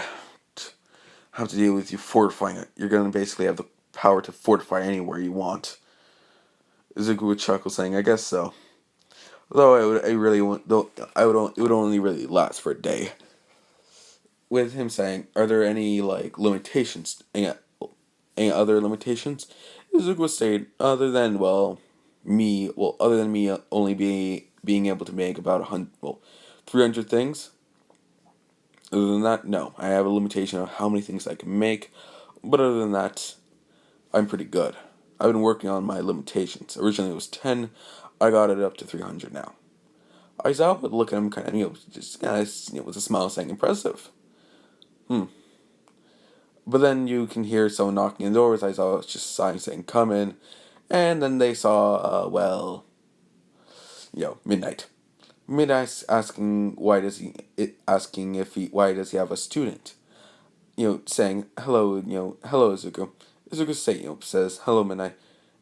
I have to deal with you fortifying it. You're gonna basically have the power to fortify anywhere you want." Izuku would chuckle, saying, "I guess so. Though I really want, though it would only really last for a day." With him saying, "Are there any limitations? Any other limitations?" Izuku stated, other than me only being able to make about 300 things. Other than that, no. I have a limitation of how many things I can make, but other than that, I'm pretty good. I've been working on my limitations. Originally it was 10, I got it up to 300 now. Aizawa would look at him kind of, just kind of, with a smile saying, impressive. Hmm. But then you can hear someone knocking on the doors. Aizawa was just sighing, saying, come in. And then they saw, Midnight. Midnight asking why does he have a student? Saying, hello, hello, Izuku. Izuku says, hello, Midnight.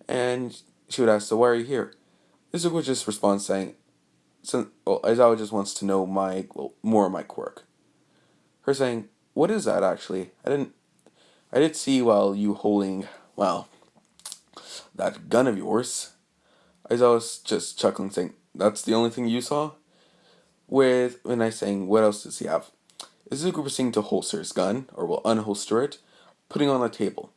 And she would ask, so why are you here? Izuku just responds saying, Aizawa just wants to know more of my quirk. Her saying, what is that actually? I did see while you holding, well, that gun of yours. Aizawa was just chuckling saying, that's the only thing you saw? When I saying, what else does he have? Izuku proceeding to holster his gun, or will unholster it, putting on the table,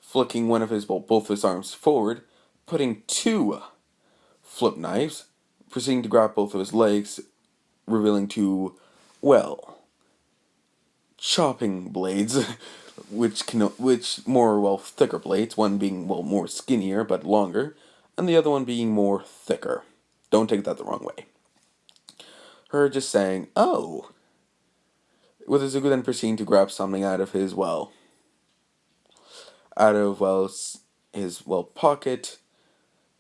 flicking both of his arms forward, putting two flip knives, proceeding to grab both of his legs, revealing two, well, chopping blades, which more thicker blades, one being more skinnier but longer, and the other one being more thicker. Don't take that the wrong way. Her just saying, "Oh," with Izuku then proceeding to grab something out of his his pocket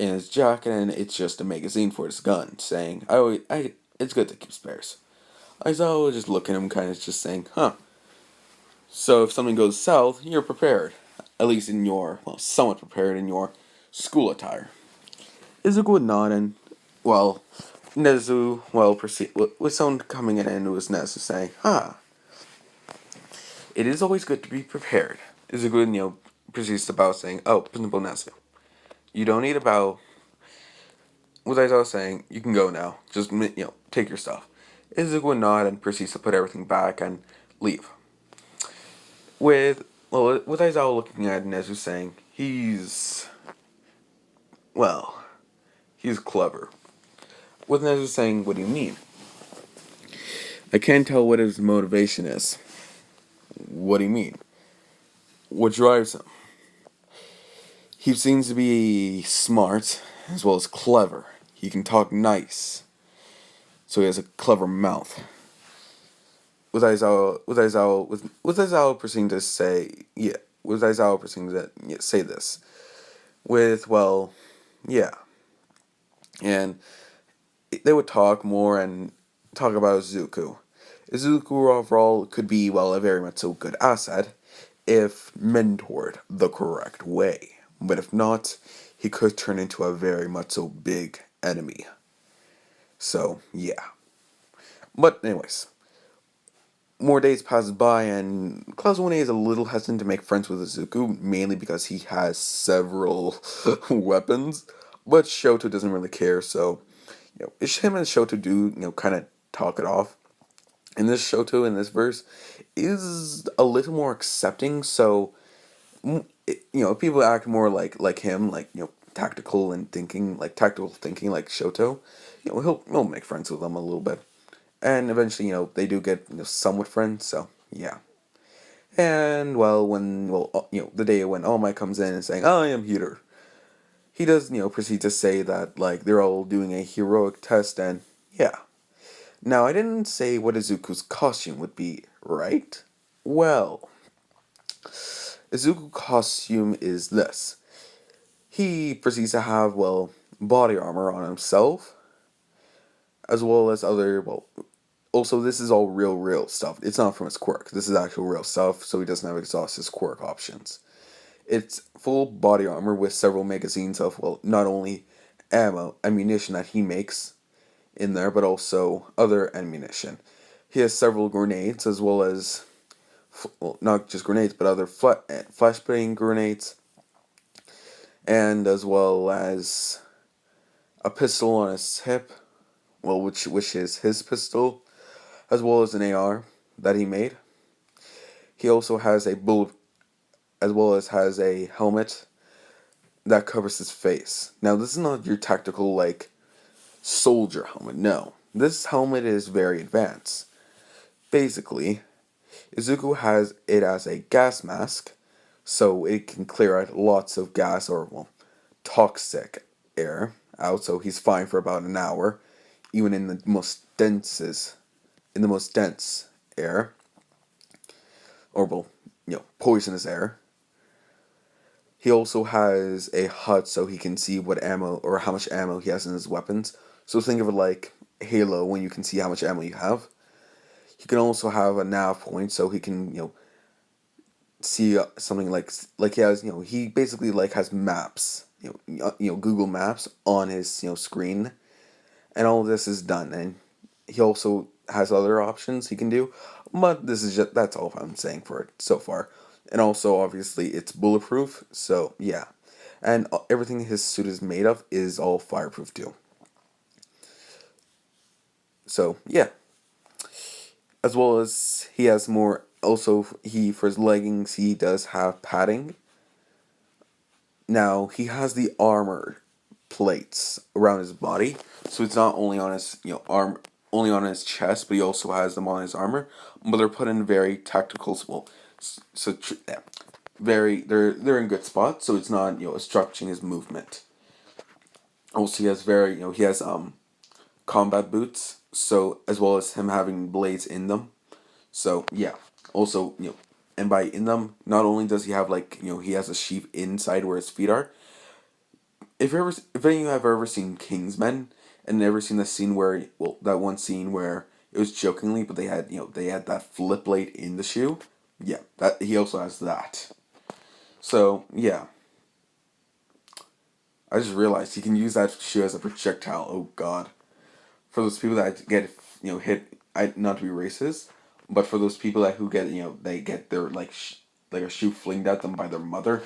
in his jacket, and it's just a magazine for his gun, saying, it's good to keep spares." Aizawa just looking at him, kind of just saying, "Huh. So if something goes south, you're prepared, at least in your somewhat prepared in your school attire." Izuku would nod, and Nezu proceed with someone coming in, and it was Nezu saying, "Huh. It is always good to be prepared." Izuku, proceeds to bow, saying, "Oh, Principal Nezu, you don't need a bow." With Aizawa saying, "You can go now. Just take your stuff." Izuku would nod and proceeds to put everything back and leave. With Aizawa looking at Nezu saying, well, he's clever. With Nezu saying, what do you mean? I can't tell what his motivation is. What do you mean? What drives him? He seems to be smart as well as clever. He can talk nice. So he has a clever mouth. With Aizawa proceeding to say, with Aizawa proceeding to say this. Yeah. And they would talk more and talk about Izuku. Izuku overall could be, a very much so good asset if mentored the correct way. But if not, he could turn into a very much so big enemy. So, yeah. But anyways, more days passes by, and Claus 1A is a little hesitant to make friends with Izuku, mainly because he has several weapons. But Shoto doesn't really care, so it's him and Shoto do kind of talk it off. And this Shoto in this verse is a little more accepting, so people act more like him, tactical thinking like Shoto. He'll make friends with them a little bit, and eventually they do get somewhat friends. So yeah. And the day when All Might comes in and saying, "I am Heater," he does proceed to say that they're all doing a heroic test, and yeah. Now I didn't say what Izuku's costume would be, right? Well, Izuku's costume is this. He proceeds to have, body armor on himself, as well as other, also this is all real stuff. It's not from his quirk. This is actual real stuff, so he doesn't have exhaust his quirk options. It's full body armor with several magazines of, not only ammunition that he makes in there, but also other ammunition. He has several grenades, as well as, not just grenades, but other flashbang grenades, and as well as a pistol on his hip, which is his pistol, as well as an AR that he made. He also has a bullet, as well as has a helmet that covers his face. Now, this is not your tactical, soldier helmet, no. This helmet is very advanced. Basically, Izuku has it as a gas mask, so it can clear out lots of gas or, toxic air out, so he's fine for about an hour. even in the most dense air, or well, poisonous air. He also has a HUD so he can see what ammo or how much ammo he has in his weapons. So think of it like Halo when you can see how much ammo you have. He can also have a nav point so he can see something like he has he basically like has maps Google Maps on his screen, and all of this is done, and he also has other options he can do, but that's all I'm saying for it so far. And also obviously it's bulletproof, so yeah, and everything his suit is made of is all fireproof too. So yeah, as well as he has more. Also, he for his leggings he does have padding. Now he has the armor plates around his body, so it's not only on his arm, only on his chest, but he also has them on his armor. But they're put in very tactical, well, yeah, very they're in good spots, so it's not obstructing his movement. Also, he has he has combat boots, so as well as him having blades in them. So yeah, also and by in them, not only does he have he has a sheath inside where his feet are. If any of you have ever seen Kingsmen and never seen the scene where that one scene where it was jokingly, but they had that flip blade in the shoe. Yeah, that he also has that. So yeah, I just realized he can use that shoe as a projectile. Oh God, for those people that get hit, I not to be racist, but for those people that who get they get their like a shoe flinged at them by their mother,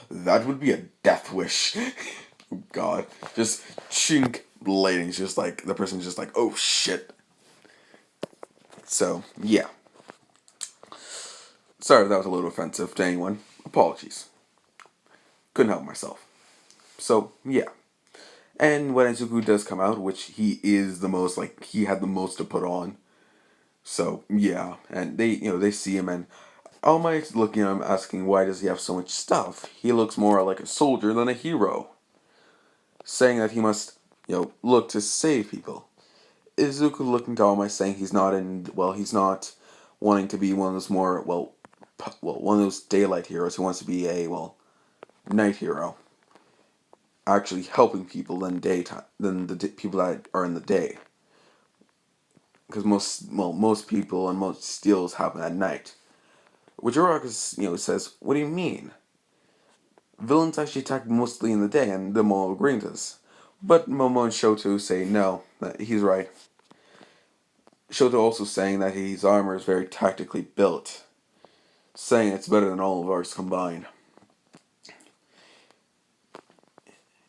that would be a death wish. Oh God, just chink blading, just like the person's just like, oh shit. So yeah, sorry if that was a little offensive to anyone. Apologies. Couldn't help myself. So yeah, and when Izuku does come out, which he is the most he had the most to put on. So yeah, and they see him, and All Might's looking at him asking why does he have so much stuff. He looks more like a soldier than a hero, saying that he must look to save people. Izuku looking to All Might saying he's not wanting to be one of those more one of those daylight heroes. He wants to be a night hero, actually helping people than the people that are in the day. Because most people and most steals happen at night. Which Uraraka says, what do you mean? Villains actually attack mostly in the day, and them all agreeing to this. But Momo and Shoto say no, that he's right. Shoto also saying that his armor is very tactically built, saying it's better than all of ours combined.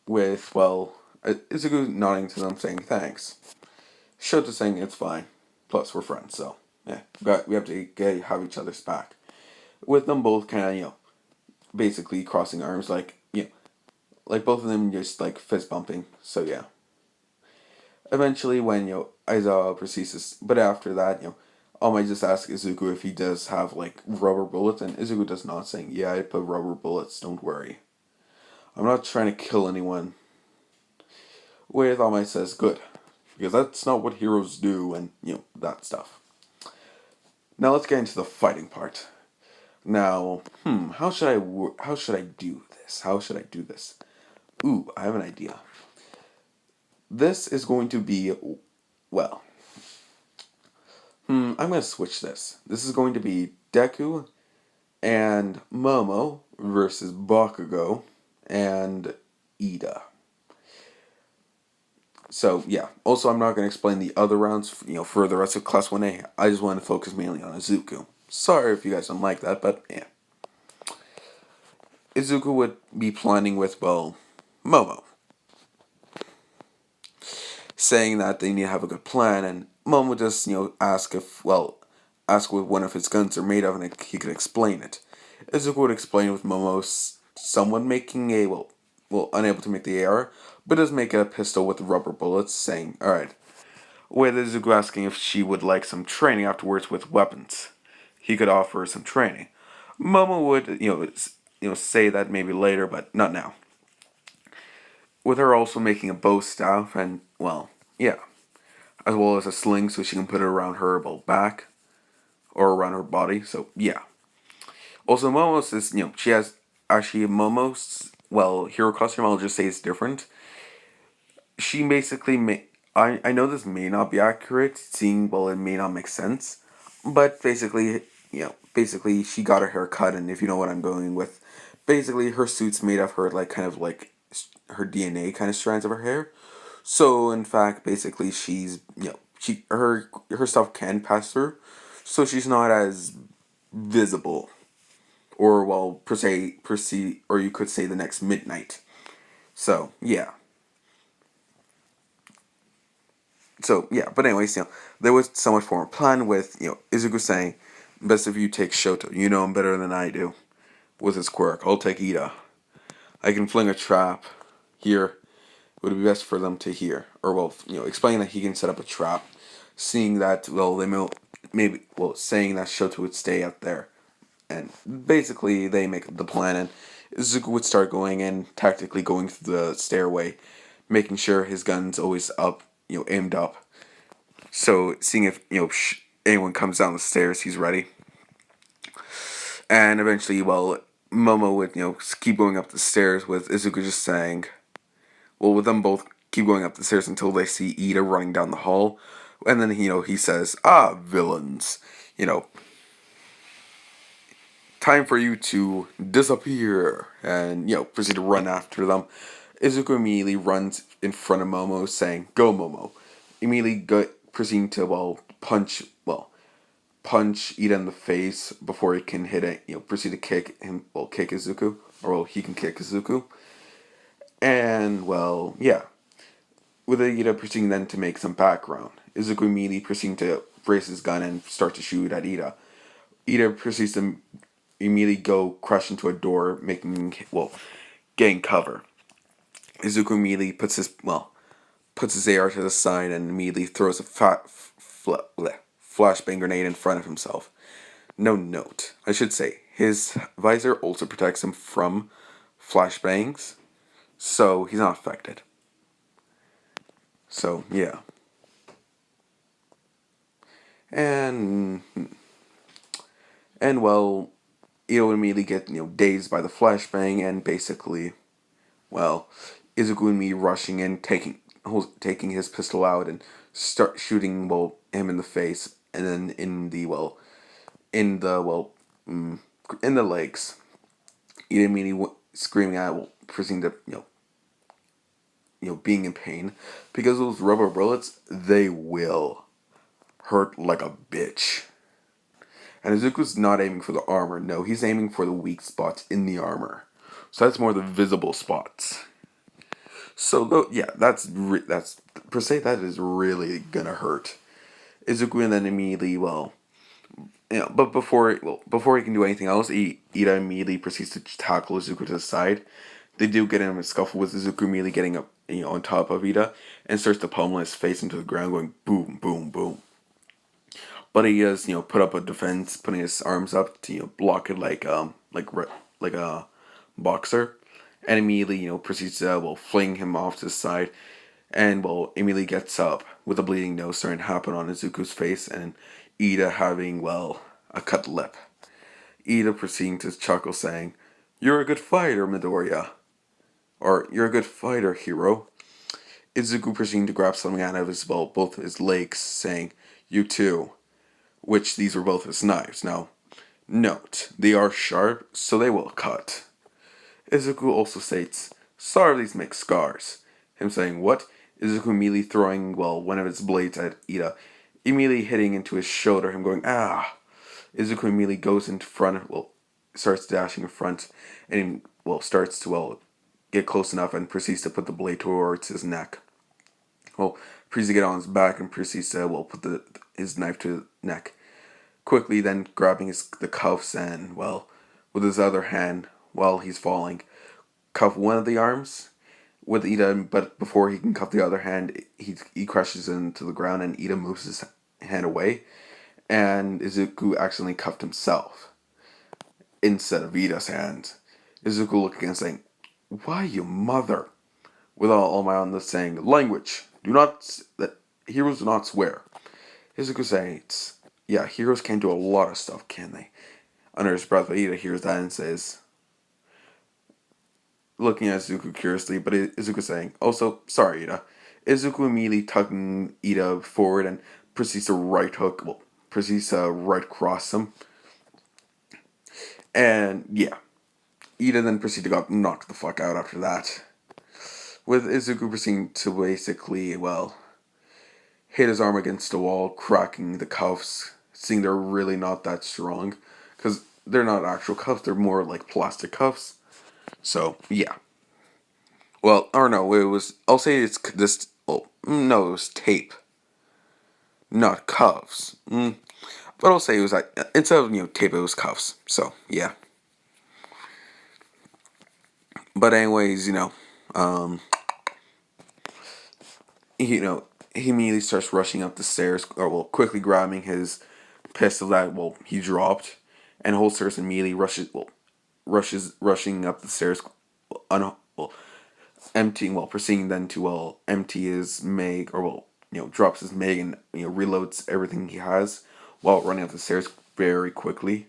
With, Izuku nodding to them saying thanks. Shoto saying it's fine. Plus, we're friends, so yeah, we have to have each other's back. With them both kind of, basically crossing arms, like both of them just fist bumping. So yeah. Eventually, when Aizawa proceeds to, but after that, All Might just ask Izuku if he does have rubber bullets, and Izuku does not, saying, "Yeah, I put rubber bullets. Don't worry. I'm not trying to kill anyone." With All Might says, "Good, because that's not what heroes do," and that stuff. Now let's get into the fighting part. Now, how should I do this? How should I do this? Ooh, I have an idea. This is going to be, well, I'm going to switch this. This is going to be Deku and Momo versus Bakugo and Ida. So yeah. Also, I'm not going to explain the other rounds, for the rest of Class 1A. I just want to focus mainly on Izuku. Sorry if you guys don't like that, but yeah. Izuku would be planning with, Momo, saying that they need to have a good plan, and Momo would just, ask what one of his guns are made of, and he could explain it. Izuku would explain with Momo someone making unable to make the AR, but does make a pistol with rubber bullets, saying, alright. With Izuku asking if she would like some training afterwards with weapons. He could offer her some training. Momo would, say that maybe later, but not now. With her also making a bow staff, and, yeah. as well as a sling so she can put it around her back or around her body. So yeah. Also, Momo's is she has actually Momo's hero costume. I'll just say it's different. She basically I know this may not be accurate, seeing it may not make sense, but basically basically she got her hair cut, and if you know what I'm going with, basically her suit's made of her kind of her DNA kind of strands of her hair. So in fact, basically she's her stuff can pass through, so she's not as visible, or per se, or you could say the next midnight. So yeah. So yeah, but anyways, there was so much more plan with Izuku saying, "Best if you take Shoto. You know him better than I do." With his quirk, I'll take Ida. I can fling a trap here. Would it be best for them to hear, or explain that he can set up a trap, seeing that they maybe saying that Shoto would stay out there, and basically they make the plan, and Izuku would start going in, tactically going through the stairway, making sure his gun's always up, aimed up. So seeing if anyone comes down the stairs, he's ready. And eventually, Momo would keep going up the stairs with Izuku just saying, with them both keep going up the stairs until they see Ida running down the hall, and then he says, "Ah, villains, you know, time for you to disappear," and proceed to run after them. Izuku immediately runs in front of Momo, saying, "Go, Momo!" Immediately proceeding to punch Ida in the face before he can hit it. Proceed to kick Izuku, or he can kick Izuku, and yeah. With Ida proceeding then to make some background, Izuku immediately proceeding to raise his gun and start to shoot at Ida. Ida proceeds to immediately go crush into a door, getting cover. Izuku immediately puts his AR to the side and immediately throws a flashbang grenade in front of himself. No note, I should say, his visor also protects him from flashbangs, so he's not affected. So yeah, and Ida would immediately get dazed by the flashbang, and basically, Izuku and me rushing in, taking his pistol out and start shooting him in the face, and then in the in the legs. Ida immediately screaming out, proceeding to being in pain, because those rubber bullets, they will hurt like a bitch. And Izuku's not aiming for the armor. No, he's aiming for the weak spots in the armor. So that's more the visible spots. So yeah, that's per se that is really gonna hurt Izuku, and then immediately but before he can do anything else, Ida immediately proceeds to tackle Izuku to the side. They do get in a scuffle with Izuku immediately getting up on top of Ida and starts to pummel his face into the ground, going boom, boom, boom. But he does put up a defense, putting his arms up to block it like a boxer, and immediately proceeds to fling him off to the side, and immediately gets up with a bleeding nose starting to happen on Izuku's face, and Ida having a cut lip. Ida proceeding to chuckle, saying, "You're a good fighter, Midoriya," or "You're a good fighter, hero." Izuku proceeding to grab something out of his both his legs, saying, "You too," which these were both his knives. Now, note, they are sharp, so they will cut. Izuku also states, "Sorry, these make scars." Him saying, "What?" Izuku immediately throwing, one of his blades at Ida, immediately hitting into his shoulder, him going, "Ah!" Izuku immediately goes in front, starts dashing in front, and, starts to, get close enough and proceeds to put the blade towards his neck. Proceeds to get on his back and proceeds to, put his knife to his neck. Quickly then grabbing the cuffs and, with his other hand, while he's falling, cuff one of the arms with Ida, but before he can cuff the other hand, he crashes into the ground, and Ida moves his hand away, and Izuku accidentally cuffed himself instead of Ida's hand. Izuku looking and saying, "Why, you mother?" With all my on this saying, "Language, do not heroes do not swear. Izuku says, yeah, heroes can do a lot of stuff, can they? Under his breath, Ida hears that and says, looking at Izuku curiously, but Izuku saying, also, sorry, Ida. Izuku immediately tugging Ida forward and proceeds to right hook, well, proceeds to right cross him. And yeah, Ida then proceeds to get knocked the fuck out after that. With Izuku proceeding to basically, well, hit his arm against the wall, cracking the cuffs, seeing they're really not that strong. Because they're not actual cuffs, they're more like plastic cuffs. So, yeah. Well, or no, it was, I'll say it's this, oh, no, it was tape. Not cuffs. But I'll say it was like, instead of, tape, it was cuffs. So, yeah. But anyways, um, he immediately starts rushing up the stairs, or well, quickly grabbing his pistol that he dropped, and holsters immediately rushing up the stairs, emptying proceeding then to empty his mag, or drops his mag and reloads everything he has while running up the stairs very quickly,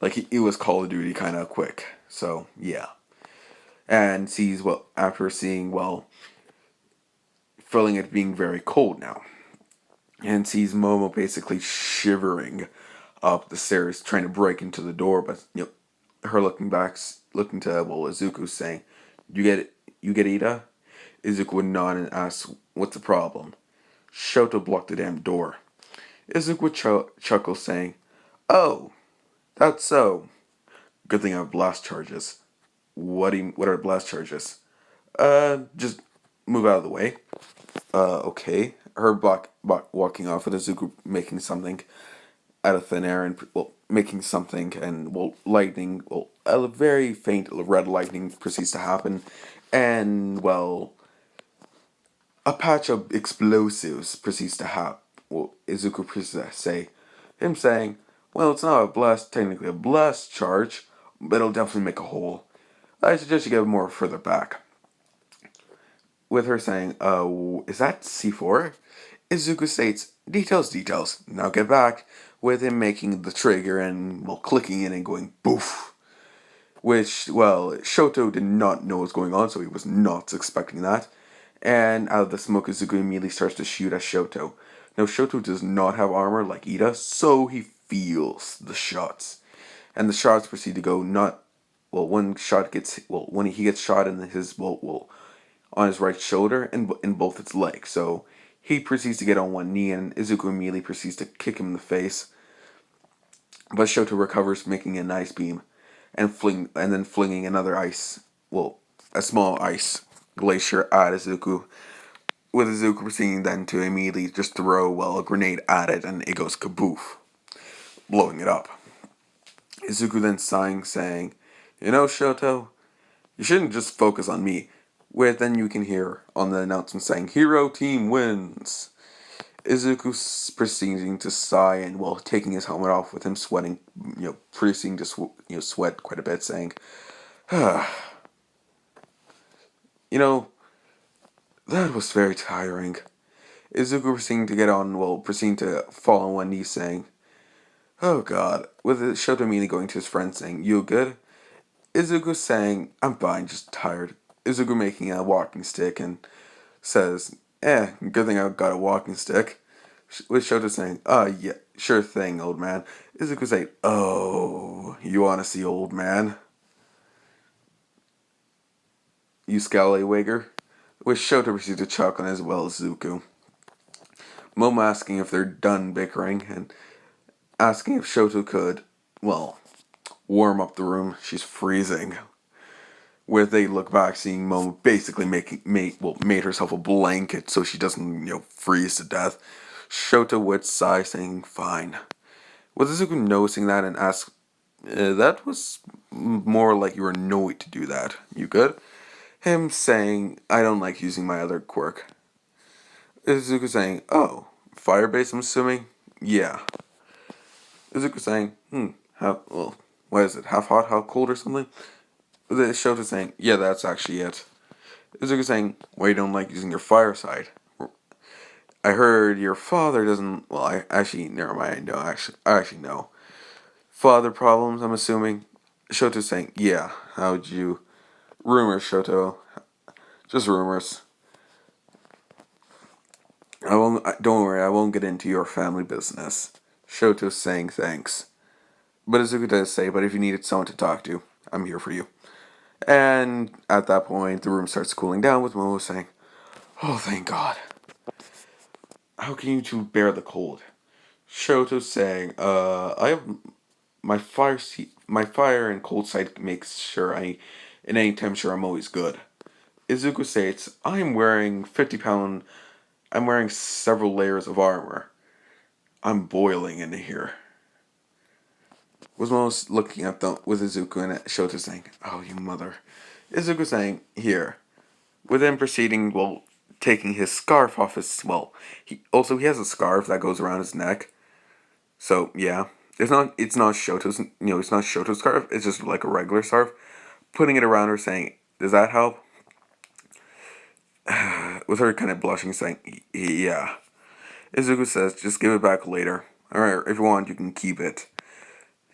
like it was Call of Duty kind of quick. So yeah, and sees after seeing feeling it being very cold now, and sees Momo basically shivering up the stairs, trying to break into the door, but her looking to Izuku, saying, "You get it? You get Ida?" Izuku would nod and ask, "What's the problem?" Shoto blocked the damn door. Izuku would chuckle, saying, "Oh, that's so. Good thing I have blast charges." What are blast charges? Just move out of the way. Okay. Her walking off with Izuku making something out of thin air and making something, and lightning, a very faint red lightning proceeds to happen, and a patch of explosives proceeds to happen. Izuku proceeds to say, him saying, well, it's not technically a blast charge, but it'll definitely make a hole. I suggest you get more further back. With her saying, is that C4? Izuku states, details, now get back, with him making the trigger and, clicking it and going boof. Which, Shoto did not know what was going on, so he was not expecting that. And out of the smoke, Izuku immediately starts to shoot at Shoto. Now, Shoto does not have armor like Ida, so he feels the shots. And the shots proceed to go not, one shot gets, when he gets shot in his, on his right shoulder and in both its legs. So he proceeds to get on one knee, and Izuku immediately proceeds to kick him in the face. But Shoto recovers, making an ice beam, and then flinging another a small ice glacier at Izuku. With Izuku proceeding then to immediately just throw a grenade at it, and it goes kaboof, blowing it up. Izuku then sighing, saying, Shoto, you shouldn't just focus on me. Where then you can hear on the announcement saying, Hero Team wins. Izuku proceeding to sigh and, taking his helmet off with him sweating, proceeding to sweat quite a bit, saying, that was very tiring. Izuku proceeding to get on, proceeding to fall on one knee, saying, oh god, with Shoto immediately going to his friend saying, you good? Izuku saying, I'm fine, just tired. Izuku making a walking stick and says, good thing I got a walking stick. With Shoto saying, yeah, sure thing, old man. Izuku saying, oh, you wanna see old man? You scallywagger? With Shoto proceeds to chuckle as well as Izuku. Momo asking if they're done bickering and asking if Shoto could, warm up the room. She's freezing. Where they look back, seeing Momo basically made herself a blanket so she doesn't, freeze to death. Shoto would sigh, saying, fine. With Izuku noticing that and asks, that was more like you were annoyed to do that. You good? Him saying, I don't like using my other quirk. Izuku saying, oh, fire-based, I'm assuming? Yeah. Izuku saying, what is it, half hot, half cold or something? The Shoto saying, yeah, that's actually it. Izuku saying, why you don't like using your fire side? I heard your father doesn't. Well, I actually never mind. No, I actually know. Father problems. I'm assuming. Shoto's saying, "Yeah. How'd you?" Rumors, Shoto. Just rumors. I won't. Don't worry. I won't get into your family business. Shoto's saying thanks. But Izuku does say, "But if you needed someone to talk to, I'm here for you." And at that point, the room starts cooling down with Momo saying, "Oh, thank God. How can you two bear the cold?" Shoto saying, I have my fire and cold side makes sure in any temperature I'm always good." Izuku states, I'm wearing several layers of armor. I'm boiling in here." Was most looking at them with Izuku and Shoto saying, "Oh, you mother." Izuku saying, "Here." With him proceeding, well, taking his scarf off his, well, he has a scarf that goes around his neck. So, yeah. It's not Shoto's, it's not Shoto's scarf, it's just like a regular scarf. Putting it around her saying, "Does that help?" With her kind of blushing saying, "Yeah." Izuku says, "Just give it back later. Alright, if you want, you can keep it.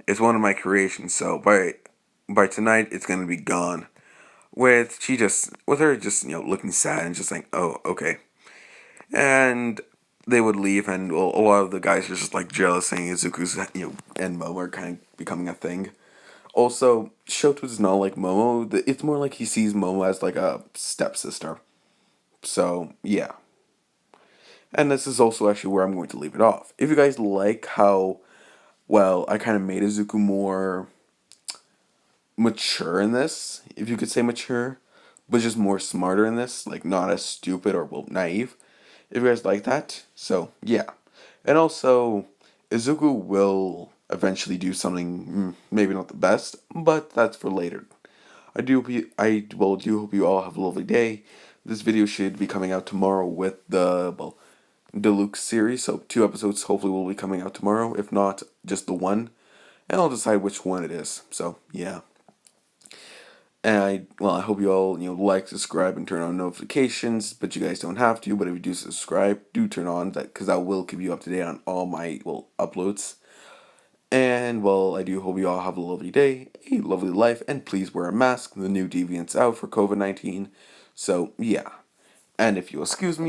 It's one of my creations, so by tonight, it's gonna be gone." With her just, looking sad and just saying, "Oh, okay." And they would leave, and well, a lot of the guys are just like jealous, saying Izuku's, and Momo are kind of becoming a thing. Also, Shoto's not like Momo. It's more like he sees Momo as like a stepsister. So, yeah. And this is also actually where I'm going to leave it off. If you guys like how, well, I kind of made Izuku more mature in this, if you could say mature, but just more smarter in this, like not as stupid or, well, naive. If you guys like that, so yeah. And also, Izuku will eventually do something, maybe not the best, but that's for later. Do hope you all have a lovely day. This video should be coming out tomorrow with the, well, Deluxe series, so 2 episodes hopefully will be coming out tomorrow. If not, just the one, and I'll decide which one it is. So yeah. And I hope you all, like, subscribe, and turn on notifications, but you guys don't have to. But if you do subscribe, do turn on that, because that will keep you up to date on all my, well, uploads. And, well, I do hope you all have a lovely day, a lovely life, and please wear a mask. The new deviant's out for COVID-19. So, yeah. And if you'll excuse me,